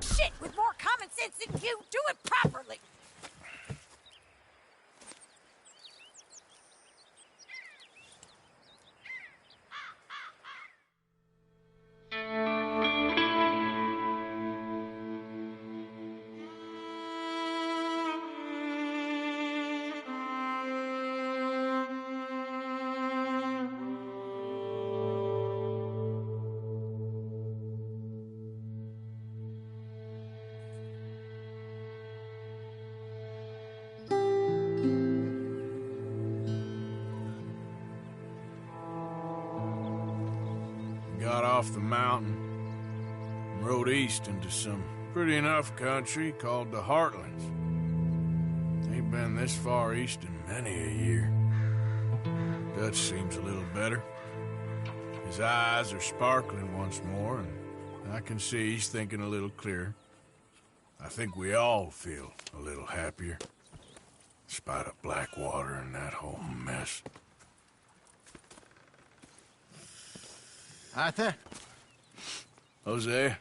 Shit, with more common sense than you, do it properly. Got off the mountain and rode east into some pretty enough country called the Heartlands. Ain't been this far east in many a year. Dutch seems a little better. His eyes are sparkling once more, and I can see he's thinking a little clearer. I think we all feel a little happier. In spite of Blackwater and that whole mess. Arthur? Jose?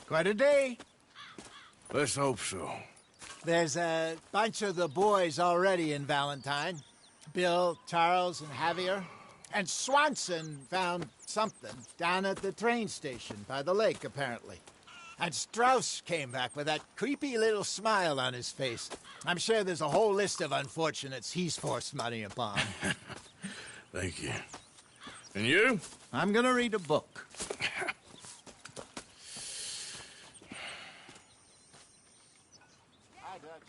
Quite a day. Let's hope so. There's a bunch of the boys already in Valentine. Bill, Charles, and Javier. And Swanson found something down at the train station by the lake, apparently. And Strauss came back with that creepy little smile on his face. I'm sure there's a whole list of unfortunates he's forced money upon. Thank you. And you? I'm gonna read a book. Hi, Dutch.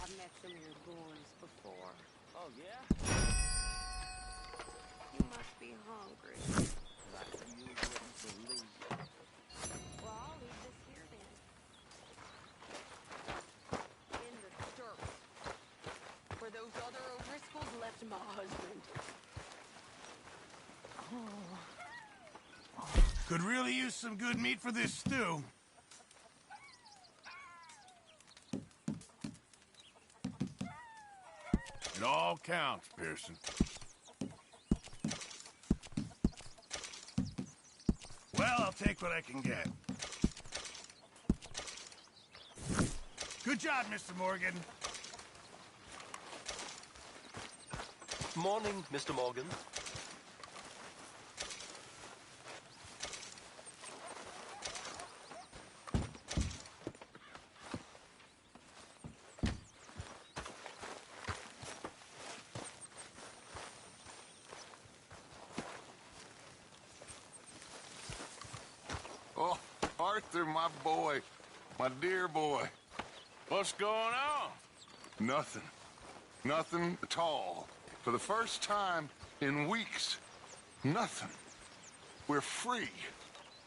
I've met some of your boys before. Oh, yeah? You must be hungry. Like you wouldn't believe. Well, I'll leave this here then. In the dirt. Where those other O'Driscolls left my husband. Could really use some good meat for this stew. It all counts, Pearson. Well, I'll take what I can get. Good job, Mr. Morgan. Morning, Mr. Morgan. Oh, Arthur, my boy. My dear boy. What's going on? Nothing. Nothing at all. For the first time in weeks, nothing. We're free.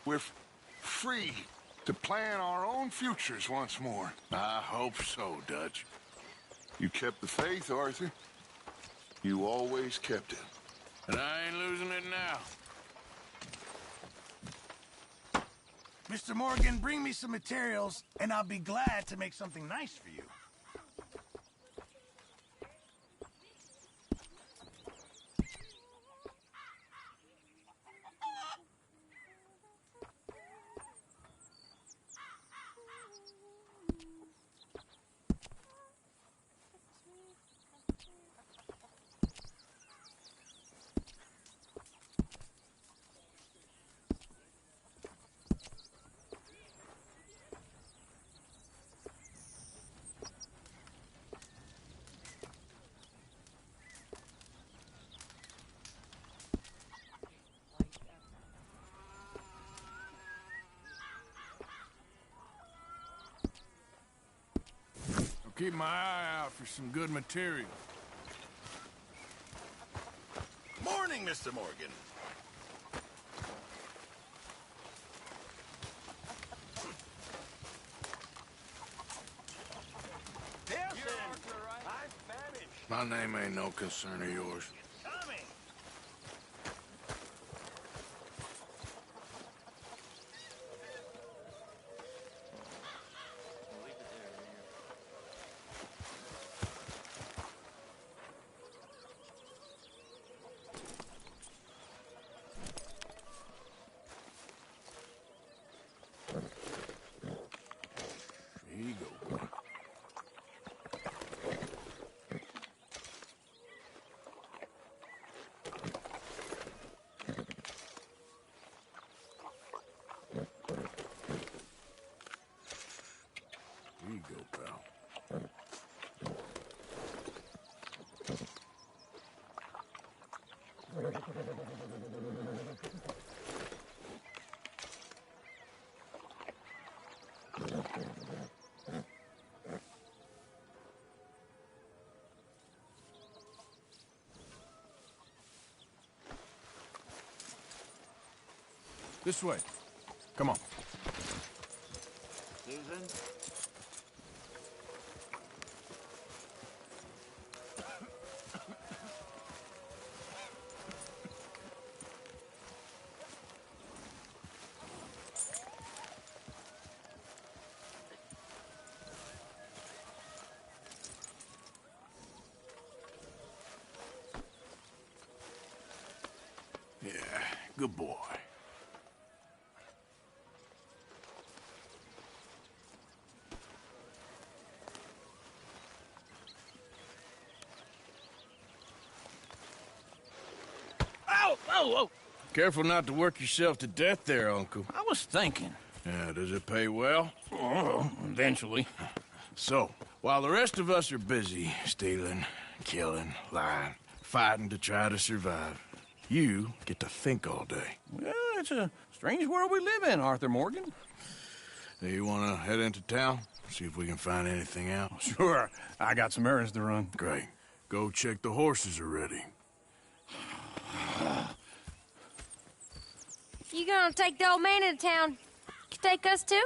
We're free to plan our own futures once more. I hope so, Dutch. You kept the faith, Arthur. You always kept it. And I ain't losing it now. Mr. Morgan, bring me some materials, and I'll be glad to make something nice for you. Keep my eye out for some good material. Morning, Mr. Morgan. My name ain't no concern of yours. Here you go, boy. This way. Come on. Susan? Yeah, good boy. Ow! Whoa, whoa! Careful not to work yourself to death there, Uncle. I was thinking. Yeah, does it pay well? Oh, eventually. So, while the rest of us are busy stealing, killing, lying, fighting to try to survive, you get to think all day. Well, it's a strange world we live in, Arthur Morgan. Hey, you want to head into town? See if we can find anything out? Sure. I got some errands to run. Great. Go check the horses are ready. You gonna take the old man into town? You take us too?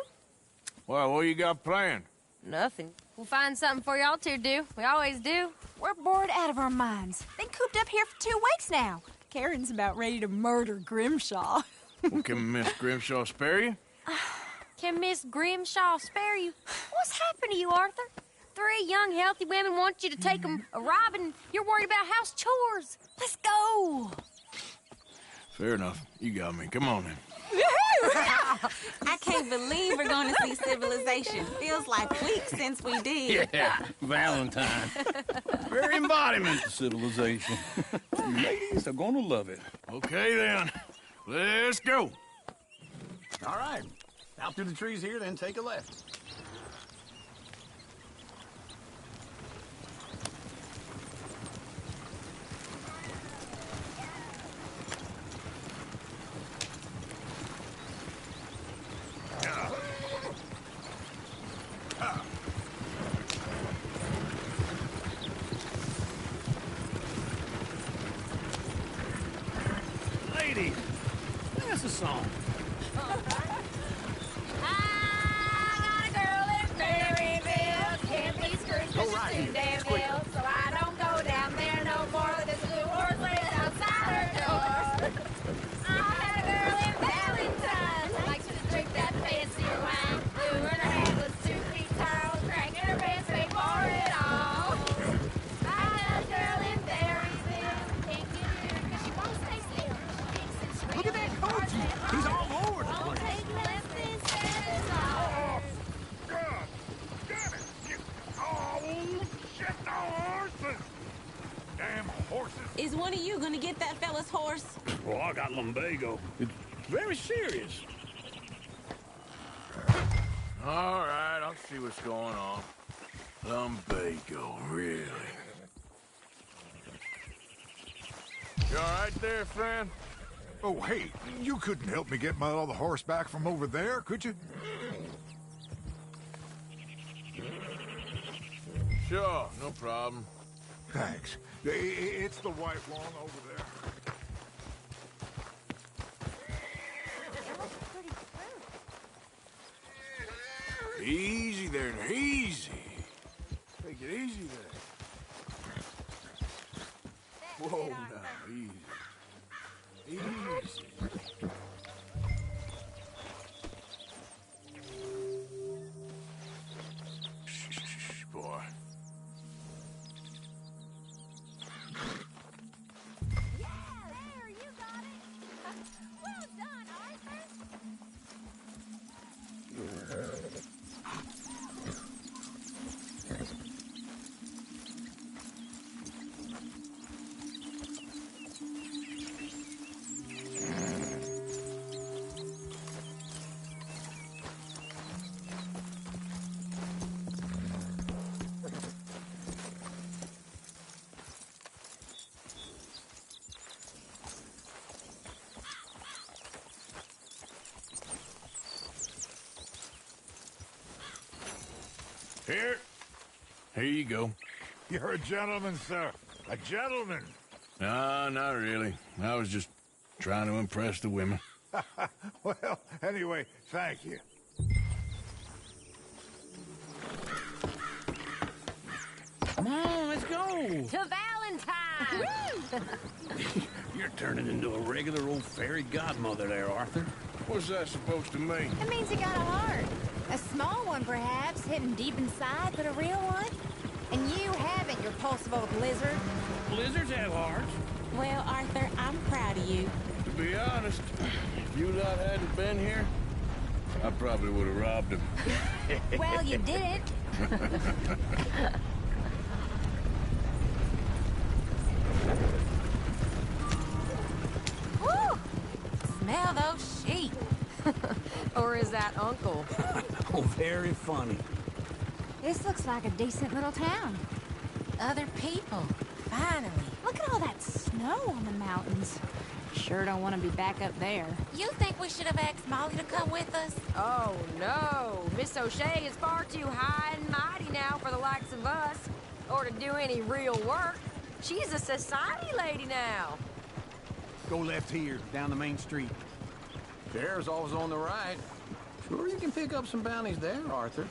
Well, what you got planned? Nothing. We'll find something for y'all to do. We always do. We're bored out of our minds. Been cooped up here for 2 weeks now. Karen's about ready to murder Grimshaw. Well, can Miss Grimshaw spare you? Can Miss Grimshaw spare you? What's happened to you, Arthur? 3 young, healthy women want you to take them a robbing. You're worried about house chores. Let's go. Fair enough. You got me. Come on then. I can't believe we're going to see civilization. Feels like weeks since we did. Yeah, Valentine. Very embodiment of civilization. You ladies are gonna love it. Okay then. Let's go. All right. Out through the trees here, then take a left. Ladies, sing us a song. Look at that coach. He's all over the place. God damn it! Oh, shit, no horses! Damn horses! Is one of you going to get that fella's horse? Well, I got lumbago. It's very serious. All right, I'll see what's going on. Lumbago, really? You all right there, friend? Oh, hey, you couldn't help me get my other horse back from over there, could you? Sure, no problem. Thanks. It's the white one over there. Easy there, easy. Take it easy there. Whoa, now, easy. Easy. Shh, boy. Here you go. You're a gentleman, sir. A gentleman. No, not really. I was just trying to impress the women. Well, anyway, thank you. Come on, let's go. To Valentine! You're turning into a regular old fairy godmother there, Arthur. What's that supposed to mean? It means he got a heart. A small one, perhaps, hidden deep inside, but a real one. And you haven't, you repulsive old lizard. Lizards have hearts. Well, Arthur, I'm proud of you. To be honest, if you lot hadn't been here, I probably would have robbed him. Well, you did it. Woo! Smell those sheep. Or is that Uncle? Oh, very funny. This looks like a decent little town. Other people. Finally. Look at all that snow on the mountains. Sure don't want to be back up there. You think we should have asked Molly to come with us? Oh, no. Miss O'Shea is far too high and mighty now for the likes of us, or to do any real work. She's a society lady now. Go left here, down the main street. There's always on the right. Sure, you can pick up some bounties there, Arthur.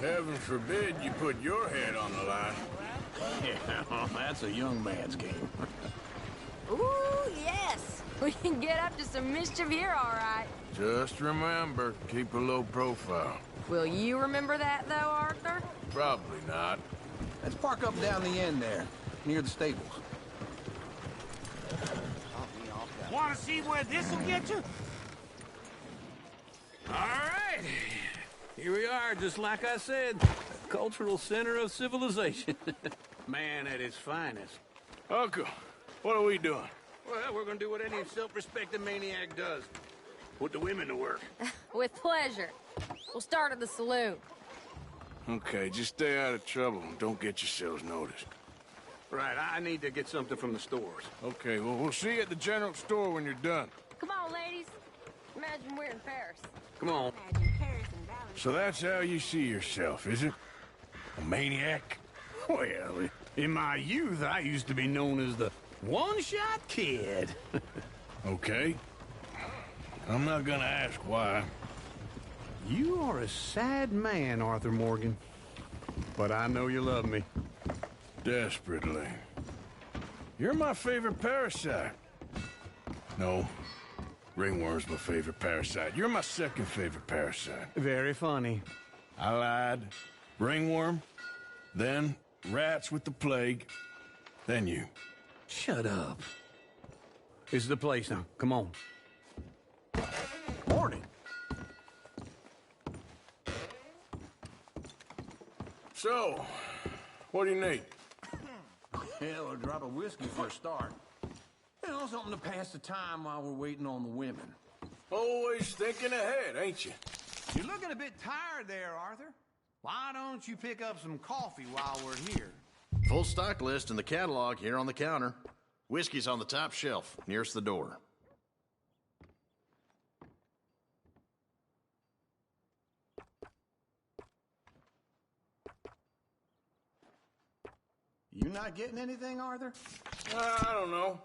Heaven forbid you put your head on the line. Yeah, that's a young man's game. Ooh, yes. We can get up to some mischief here, all right. Just remember, keep a low profile. Will you remember that, though, Arthur? Probably not. Let's park up down the end there, near the stables. Want to see where this'll get you? All right. Here we are, just like I said. The cultural center of civilization. Man at his finest. Uncle, what are we doing? Well, we're gonna do what any self-respecting maniac does. Put the women to work. With pleasure. We'll start at the saloon. Okay, just stay out of trouble and don't get yourselves noticed. Right, I need to get something from the stores. Okay, well, we'll see you at the general store when you're done. Come on, ladies. Imagine we're in Paris. Come on. So that's how you see yourself, is it? A maniac? Well, in my youth, I used to be known as the one-shot kid. Okay. I'm not gonna ask why. You are a sad man, Arthur Morgan. But I know you love me. Desperately. You're my favorite parasite. No. Ringworm's my favorite parasite. You're my second favorite parasite. Very funny. I lied. Ringworm. Then rats with the plague. Then you. Shut up. This is the place now. Come on. Morning. So, what do you need? Hell, a drop of whiskey for a start. You know, something to pass the time while we're waiting on the women. Always thinking ahead, ain't you? You're looking a bit tired there, Arthur. Why don't you pick up some coffee while we're here? Full stock list in the catalog here on the counter. Whiskey's on the top shelf, nearest the door. You not getting anything, Arthur? I don't know.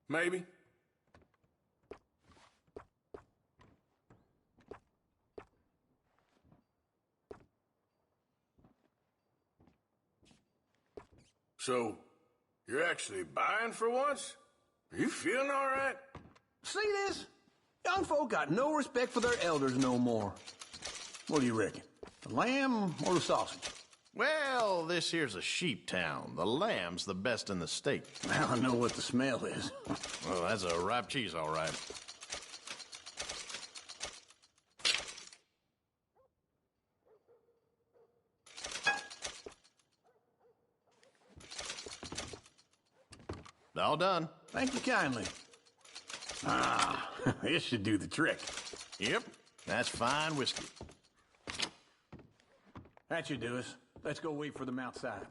Maybe. So, you're actually buying for once? Are you feeling all right? See this? Young folk got no respect for their elders no more. What do you reckon? The lamb or the sausage? Well, this here's a sheep town. The lamb's the best in the state. Well, I know what the smell is. Well, that's a ripe cheese, all right. All done. Thank you kindly. Ah, this should do the trick. Yep, that's fine whiskey. That should do us. Let's go wait for them outside.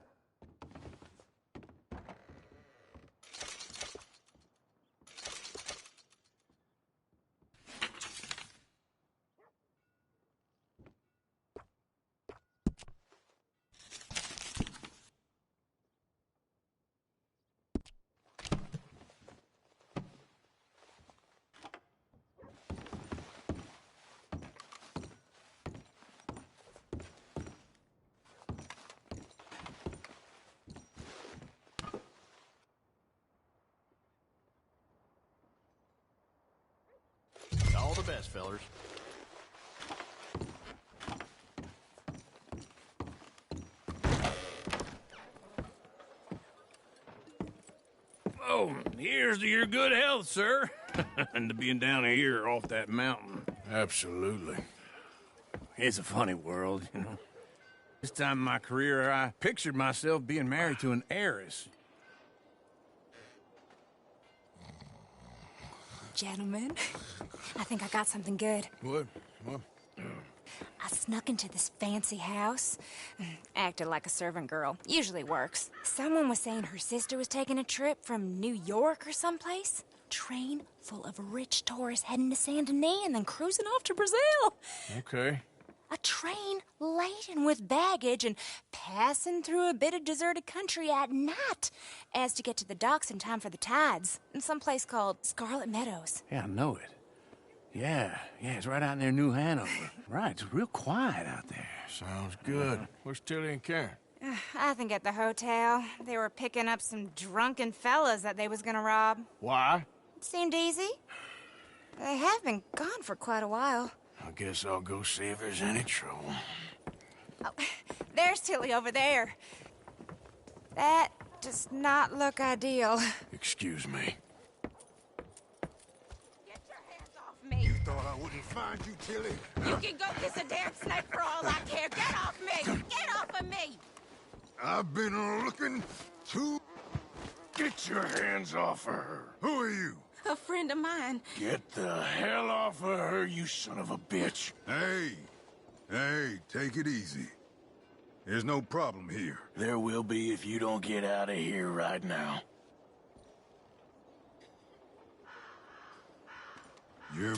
the best, fellers. Oh, here's to your good health, sir. And to being down here off that mountain. Absolutely. It's a funny world, you know. This time in my career, I pictured myself being married to an heiress. Gentlemen, I think I got something good. What? I snuck into this fancy house, acted like a servant girl. Usually works. Someone was saying her sister was taking a trip from New York or someplace. Train full of rich tourists heading to Saint Denis and then cruising off to Brazil. Okay. A train laden with baggage and passing through a bit of deserted country at night as to get to the docks in time for the tides in some place called Scarlet Meadows. Yeah, I know it. Yeah, it's right out near New Hanover. Right, it's real quiet out there. Sounds good. Where's Tilly and Karen? I think at the hotel. They were picking up some drunken fellas that they was gonna rob. Why? It seemed easy. They have been gone for quite a while. I guess I'll go see if there's any trouble. Oh, there's Tilly over there. That does not look ideal. Excuse me. Me. You thought I wouldn't find you, Tilly? You can go kiss a damn snake for all I care. Get off me! Get off of me! I've been looking to... Get your hands off of her. Who are you? A friend of mine. Get the hell off of her, you son of a bitch. Hey, take it easy. There's no problem here. There will be if you don't get out of here right now. You're...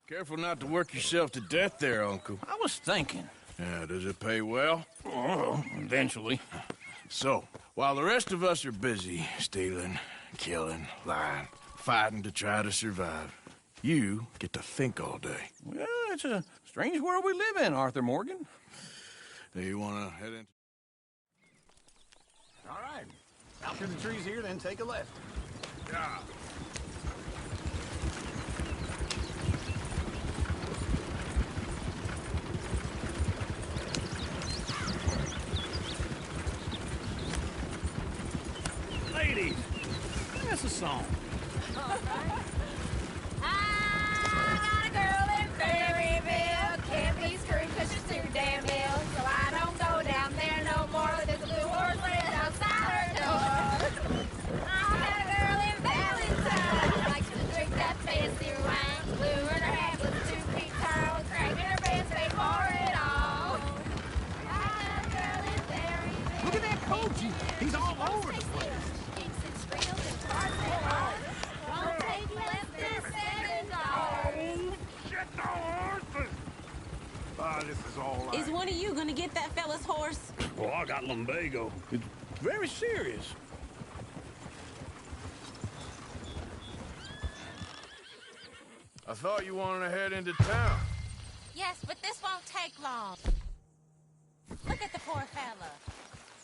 Careful not to work yourself to death there, Uncle. I was thinking. Yeah, does it pay well? Oh, eventually. So, while the rest of us are busy stealing, killing, lying, fighting to try to survive, you get to think all day. Well, it's a strange world we live in, Arthur Morgan. Do you want to head into... All right. Out through the trees here, then take a left. Yeah. Ladies, that's a song. I got a girl in Berryville. Can't be screwed 'cause she's too damn ill. So I don't go down there no more. There's a blue horse laying outside her door. I got a girl in Valentine. She likes to drink that fancy wine. Blue in her hat with 2 feet tall. Crack in her pants, paid for it all. I got a girl in Berryville. Look at that coach. He's all over the place. This is all right. Is one of you gonna get that fella's horse? Well, I got lumbago. It's very serious. I thought you wanted to head into town. Yes, but this won't take long. Look at the poor fella.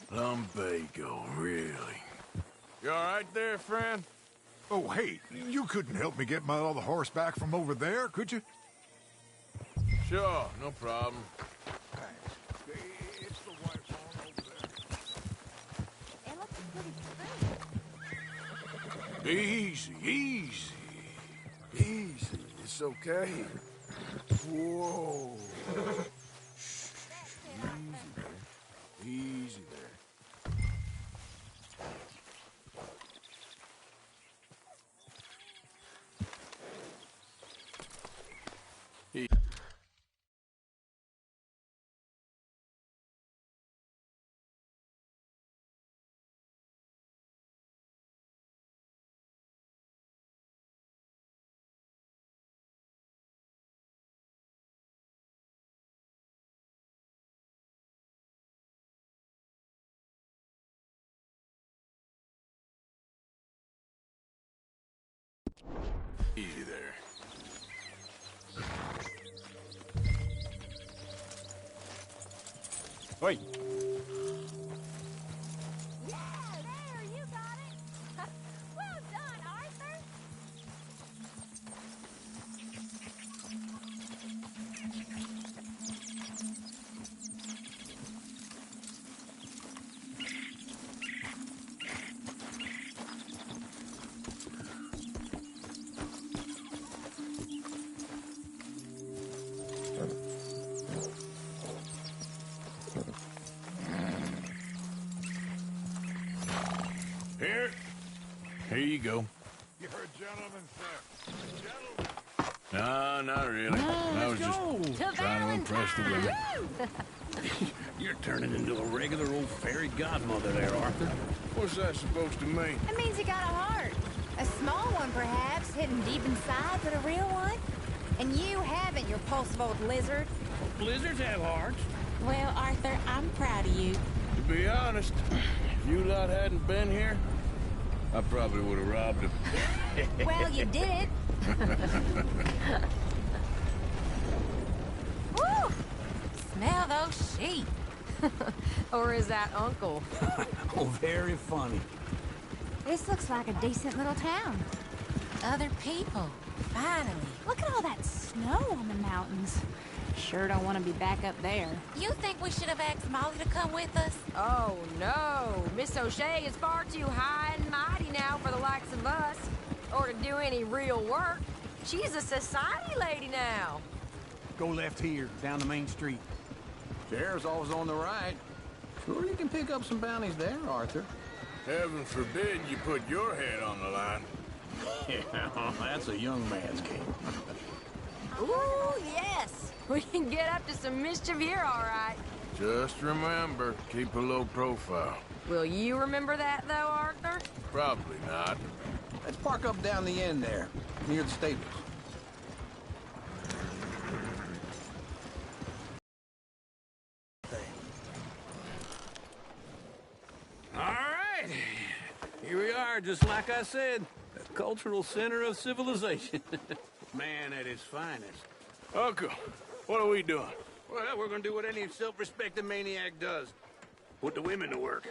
Lumbago, really? You all right there, friend? Oh, hey, you couldn't help me get my other horse back from over there, could you? Sure, no problem. It's the white farm over there. It looks pretty straight. Easy, easy. Easy, it's okay. Whoa. Easy there. Easy there. Wait. Yeah, there, you got it. Well done, Arthur. Here you go. You're a gentleman, sir. Gentleman. No, not really. I was just trying to impress the women. You're turning into a regular old fairy godmother there, Arthur. What's that supposed to mean? It means you got a heart. A small one, perhaps, hidden deep inside, but a real one. And you haven't, you repulsive old lizard. Blizzards have hearts. Well, Arthur, I'm proud of you. To be honest, if you lot hadn't been here, I probably would have robbed him. Well, you did. Woo! Smell those sheep. Or is that Uncle? Oh, very funny. This looks like a decent little town. Other people. Finally. Look at all that snow on the mountains. Sure don't want to be back up there. You think we should have asked Molly to come with us? Oh, no. Miss O'Shea is far too high and mighty now for the likes of us. Or to do any real work. She's a society lady now. Go left here, down the main street. Chair's always on the right. Sure you can pick up some bounties there, Arthur. Heaven forbid you put your head on the line. Yeah, that's a young man's game. Ooh, yes. We can get up to some mischief here, all right. Just remember, keep a low profile. Will you remember that, though, Arthur? Probably not. Let's park up down the end there, near the stables. All right. Here we are, just like I said. A cultural center of civilization. Man at his finest. Uncle, what are we doing? Well, we're gonna do what any self-respecting maniac does. Put the women to work.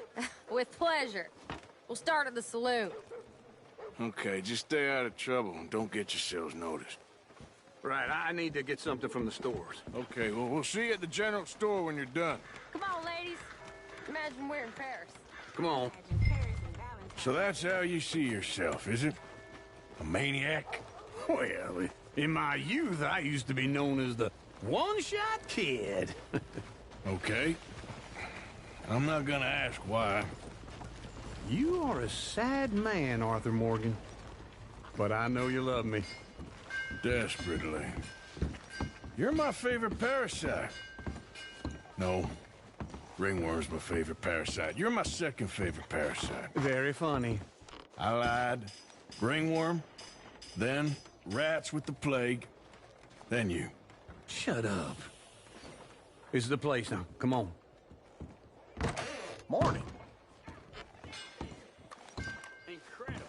With pleasure. We'll start at the saloon. Okay, just stay out of trouble and don't get yourselves noticed. Right, I need to get something from the stores. Okay, well, we'll see you at the general store when you're done. Come on, ladies. Imagine we're in Paris. Come on. So that's how you see yourself, is it? A maniac? Well, in my youth, I used to be known as the one-shot kid. Okay. I'm not gonna ask why. You are a sad man, Arthur Morgan. But I know you love me. Desperately. You're my favorite parasite. No. Ringworm's my favorite parasite. You're my second favorite parasite. Very funny. I lied. Ringworm, then rats with the plague, then you. Shut up. This is the place now. Come on. Morning. Incredible.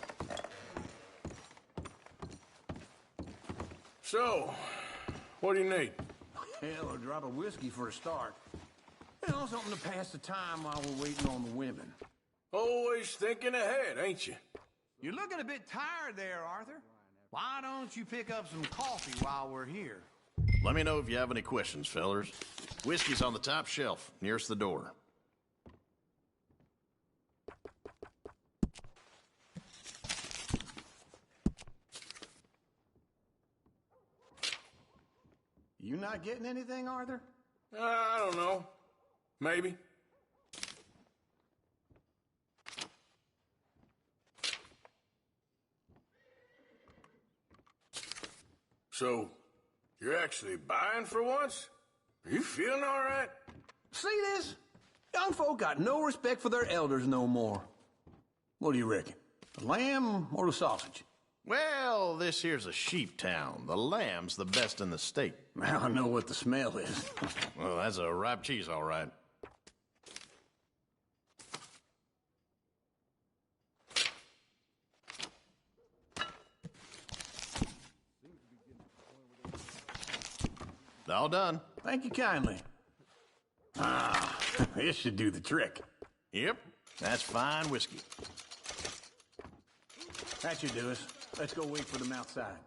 So, what do you need? Hell, a drop of whiskey for a start. You know, something to pass the time while we're waiting on the women. Always thinking ahead, ain't you? You're looking a bit tired there, Arthur. Why don't you pick up some coffee while we're here? Let me know if you have any questions, fellers. Whiskey's on the top shelf, nearest the door. You not getting anything, Arthur? I don't know. Maybe. So, you're actually buying for once? Are you feeling all right? See this? Young folk got no respect for their elders no more. What do you reckon? The lamb or the sausage? Well, this here's a sheep town. The lamb's the best in the state. Now I know what the smell is. Well, that's a ripe cheese, all right. All done. Thank you kindly. Ah, this should do the trick. Yep, that's fine whiskey. That should do us. Let's go wait for them outside.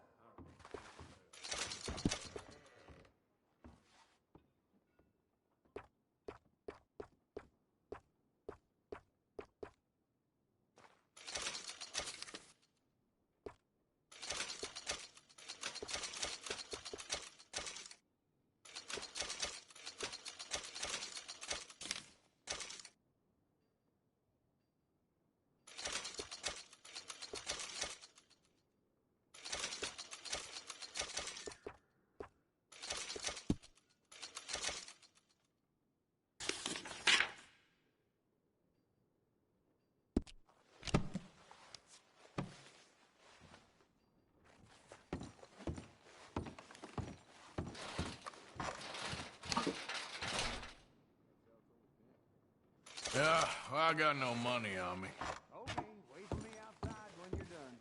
Yeah, well, I got no money on me. Okay, wait for me outside when you're done.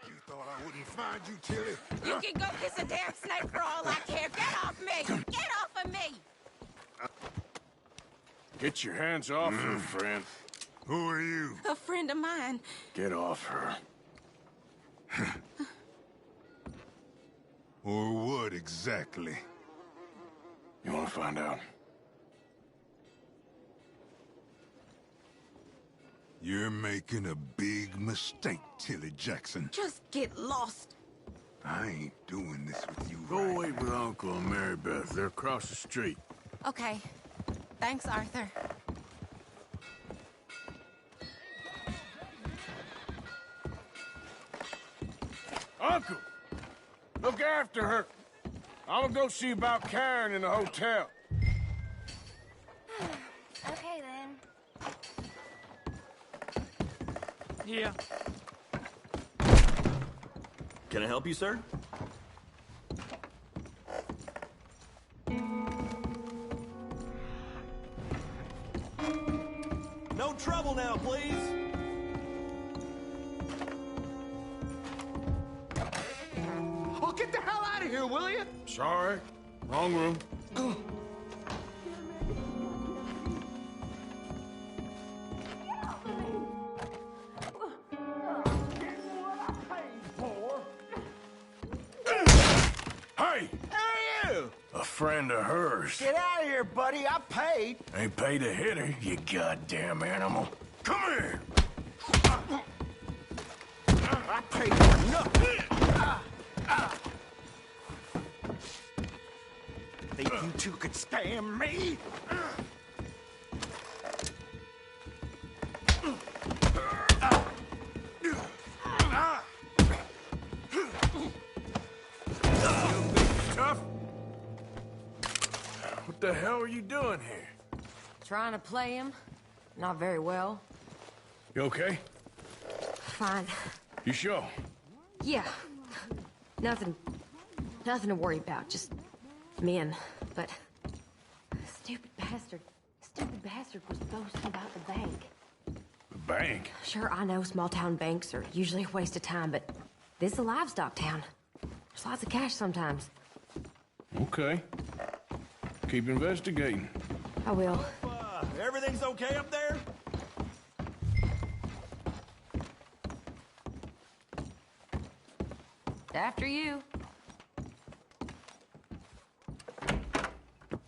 You thought I wouldn't find you, Tilly? You can go kiss a damn snake for all I care. Get off me! Get off of me! Get your hands off her, friend. Who are you? A friend of mine. Get off her. Or what exactly? You want to find out? You're making a big mistake, Tilly Jackson. Just get lost. I ain't doing this with you. Go wait with Uncle and Mary Beth. They're across the street. Okay. Thanks, Arthur. Uncle! Look after her. I'm gonna go see about Karen in the hotel. Okay, then. Yeah. Can I help you, sir? No trouble now, please. Oh, get the hell out of here, will you? Sorry. Wrong room. Hey! Who are you? A friend of hers. Get out of here, buddy. I paid. Ain't paid to hit her, you goddamn animal. Come here! I paid for nothing. Think you two could stand me? Tough? What the hell are you doing here? Trying to play him. Not very well. You okay? Fine. You sure? Yeah. Nothing to worry about. Just men. But stupid bastard was boasting about the bank. The bank? Sure, I know small town banks are usually a waste of time, but this is a livestock town. There's lots of cash sometimes. Okay. Keep investigating. I will. Everything's okay up there? After you.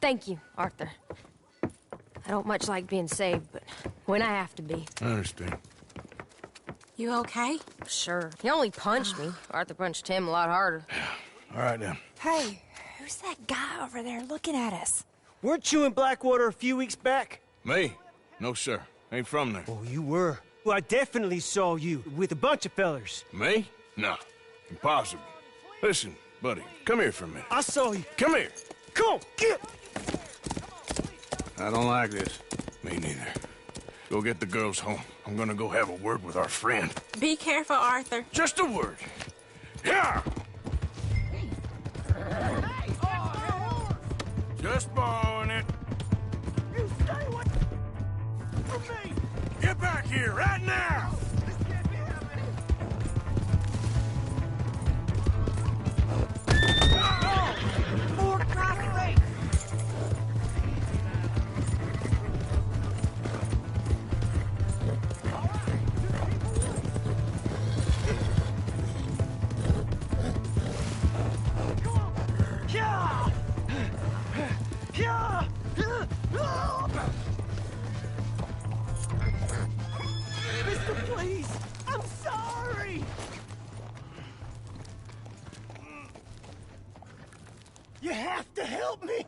Thank you, Arthur. I don't much like being saved, but when I have to be. I understand. You okay? Sure. He only punched me. Arthur punched him a lot harder. All right, then. Hey, who's that guy over there looking at us? Weren't you in Blackwater a few weeks back? Me? No, sir. Ain't from there. Oh, you were. Well, I definitely saw you with a bunch of fellers. Me? No. Impossible. Listen, buddy, come here for a minute. I saw you. Come here. Come on, get! I don't like this. Me neither. Go get the girls home. I'm gonna go have a word with our friend. Be careful, Arthur. Just a word. Yeah! Just borrowing it. You stay away from me! Get back here right now! help me!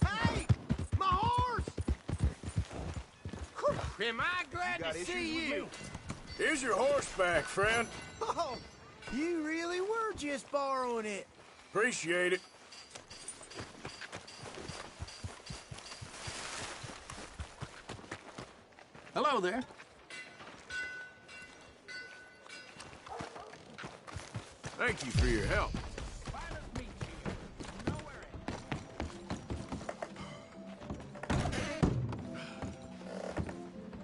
Hey! My horse! Am I glad to see you? Here's your horseback, friend. Oh, you really were just borrowing it. Appreciate it. Hello there. Thank you for your help.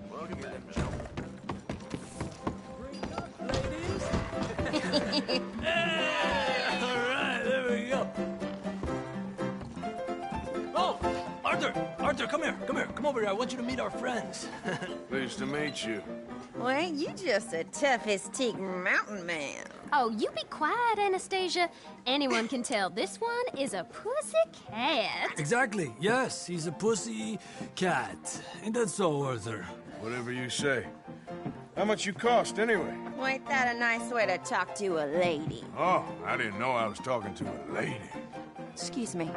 Welcome back, Michelle. All right, there we go. Oh, Arthur, come here. Come over here. I want you to meet our friends. Pleased to meet you. Well, ain't you just a toughest-teak mountain man? Oh, you be quiet, Anastasia. Anyone can tell this one is a pussy cat. Exactly. Yes, he's a pussy cat. Ain't that so, Arthur? Whatever you say. How much you cost, anyway? Well, ain't that a nice way to talk to a lady? Oh, I didn't know I was talking to a lady. Excuse me.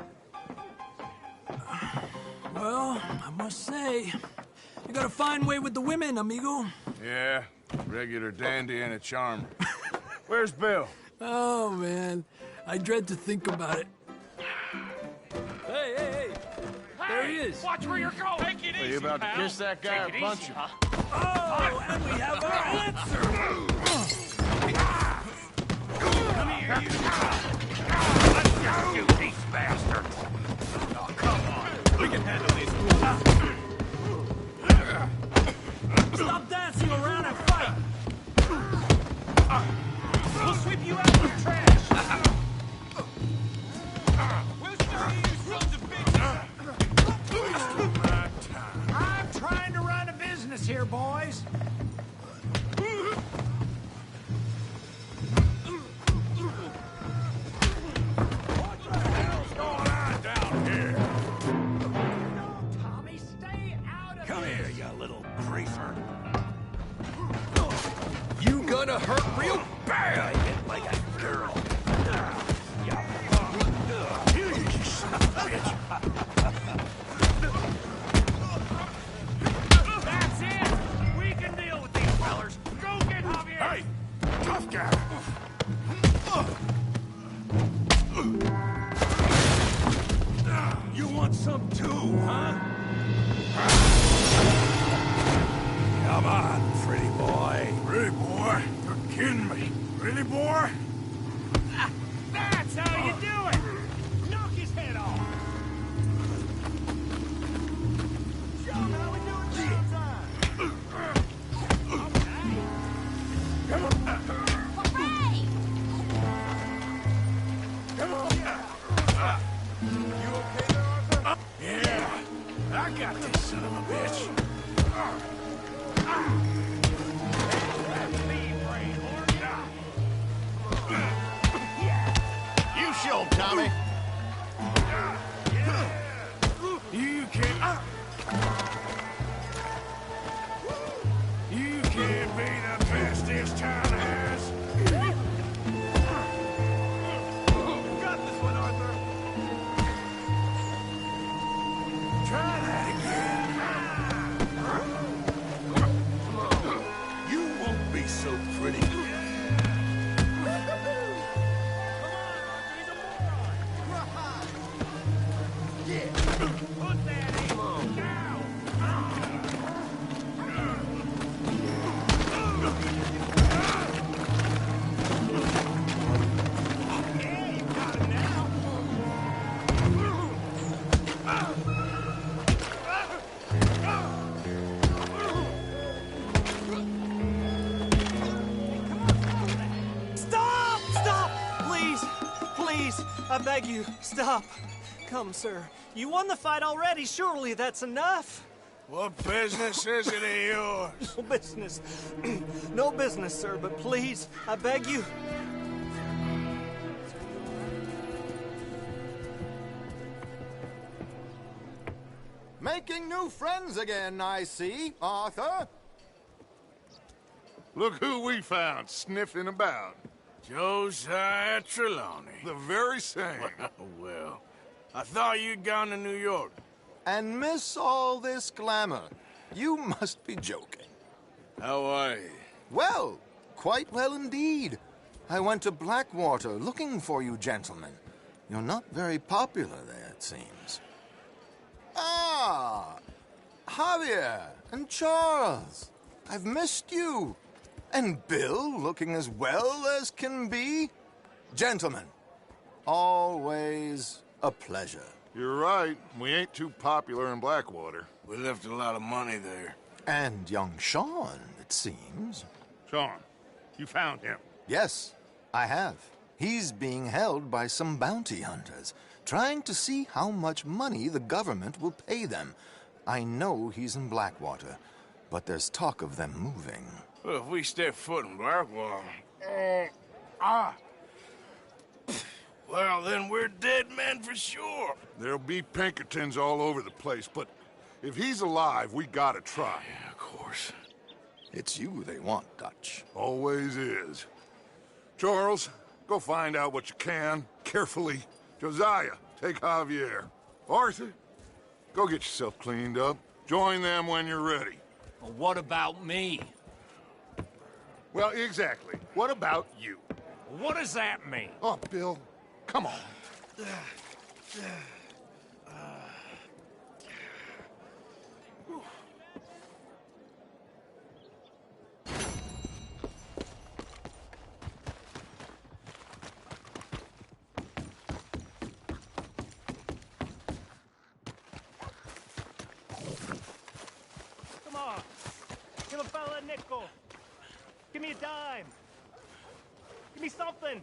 Well, I must say, you got a fine way with the women, amigo. Yeah, regular dandy and a charmer. Where's Bill? Oh, man. I dread to think about it. Hey! There he is. Watch where you're going. Take it Are you about to kiss that guy or punch him? Oh, and we have our answer. Come here, you. Let's just shoot these bastards. Oh, come on. We can handle these fools. Stop dancing around and fight. We'll sweep you out with trash. We'll serve you sons of bitches. I'm trying to run a business here, boys. What the hell's going on down here? Tommy, stay out of Come this. here, you little greaser. You gonna hurt real bad. I hit like a girl. You son of a bitch. That's it. We can deal with these fellers. Go get Javier. Hey, tough guy. You want some too, huh? Come on, pretty boy. Pretty boy, you're kidding me. Really, boy? That's how you do it. Knock his head off. Show him how we do it sometime. Okay. old Tommy. You can't... You can't be the best this town has. Got this one, Arthur. Try that again. You won't be so pretty. Stop! Stop! Please! Please! I beg you, stop. Come, sir. You won the fight already. Surely that's enough. What business is it of yours? No business. No business, sir, but please, I beg you. Making new friends again, I see, Arthur. Look who we found sniffing about. Josiah Trelawney. The very same. Well, I thought you'd gone to New York. And miss all this glamour. You must be joking. How are you? Well, quite well indeed. I went to Blackwater looking for you gentlemen. You're not very popular there, it seems. Ah! Javier and Charles. I've missed you. And Bill looking as well as can be. Gentlemen, always a pleasure. You're right. We ain't too popular in Blackwater. We left a lot of money there. And young Sean, it seems. Sean, you found him? Yes, I have. He's being held by some bounty hunters, trying to see how much money the government will pay them. I know he's in Blackwater, but there's talk of them moving. Well, if we step foot in Blackwater... Well, then we're dead men for sure. There'll be Pinkertons all over the place, but if he's alive, we gotta try. Yeah, of course. It's you they want, Dutch. Always is. Charles, go find out what you can, carefully. Josiah, take Javier. Arthur, go get yourself cleaned up. Join them when you're ready. Well, what about me? Well, exactly. What about you? What does that mean? Oh, Bill, come on. Come on. Give a fella a nickel. Give me a dime. Give me something.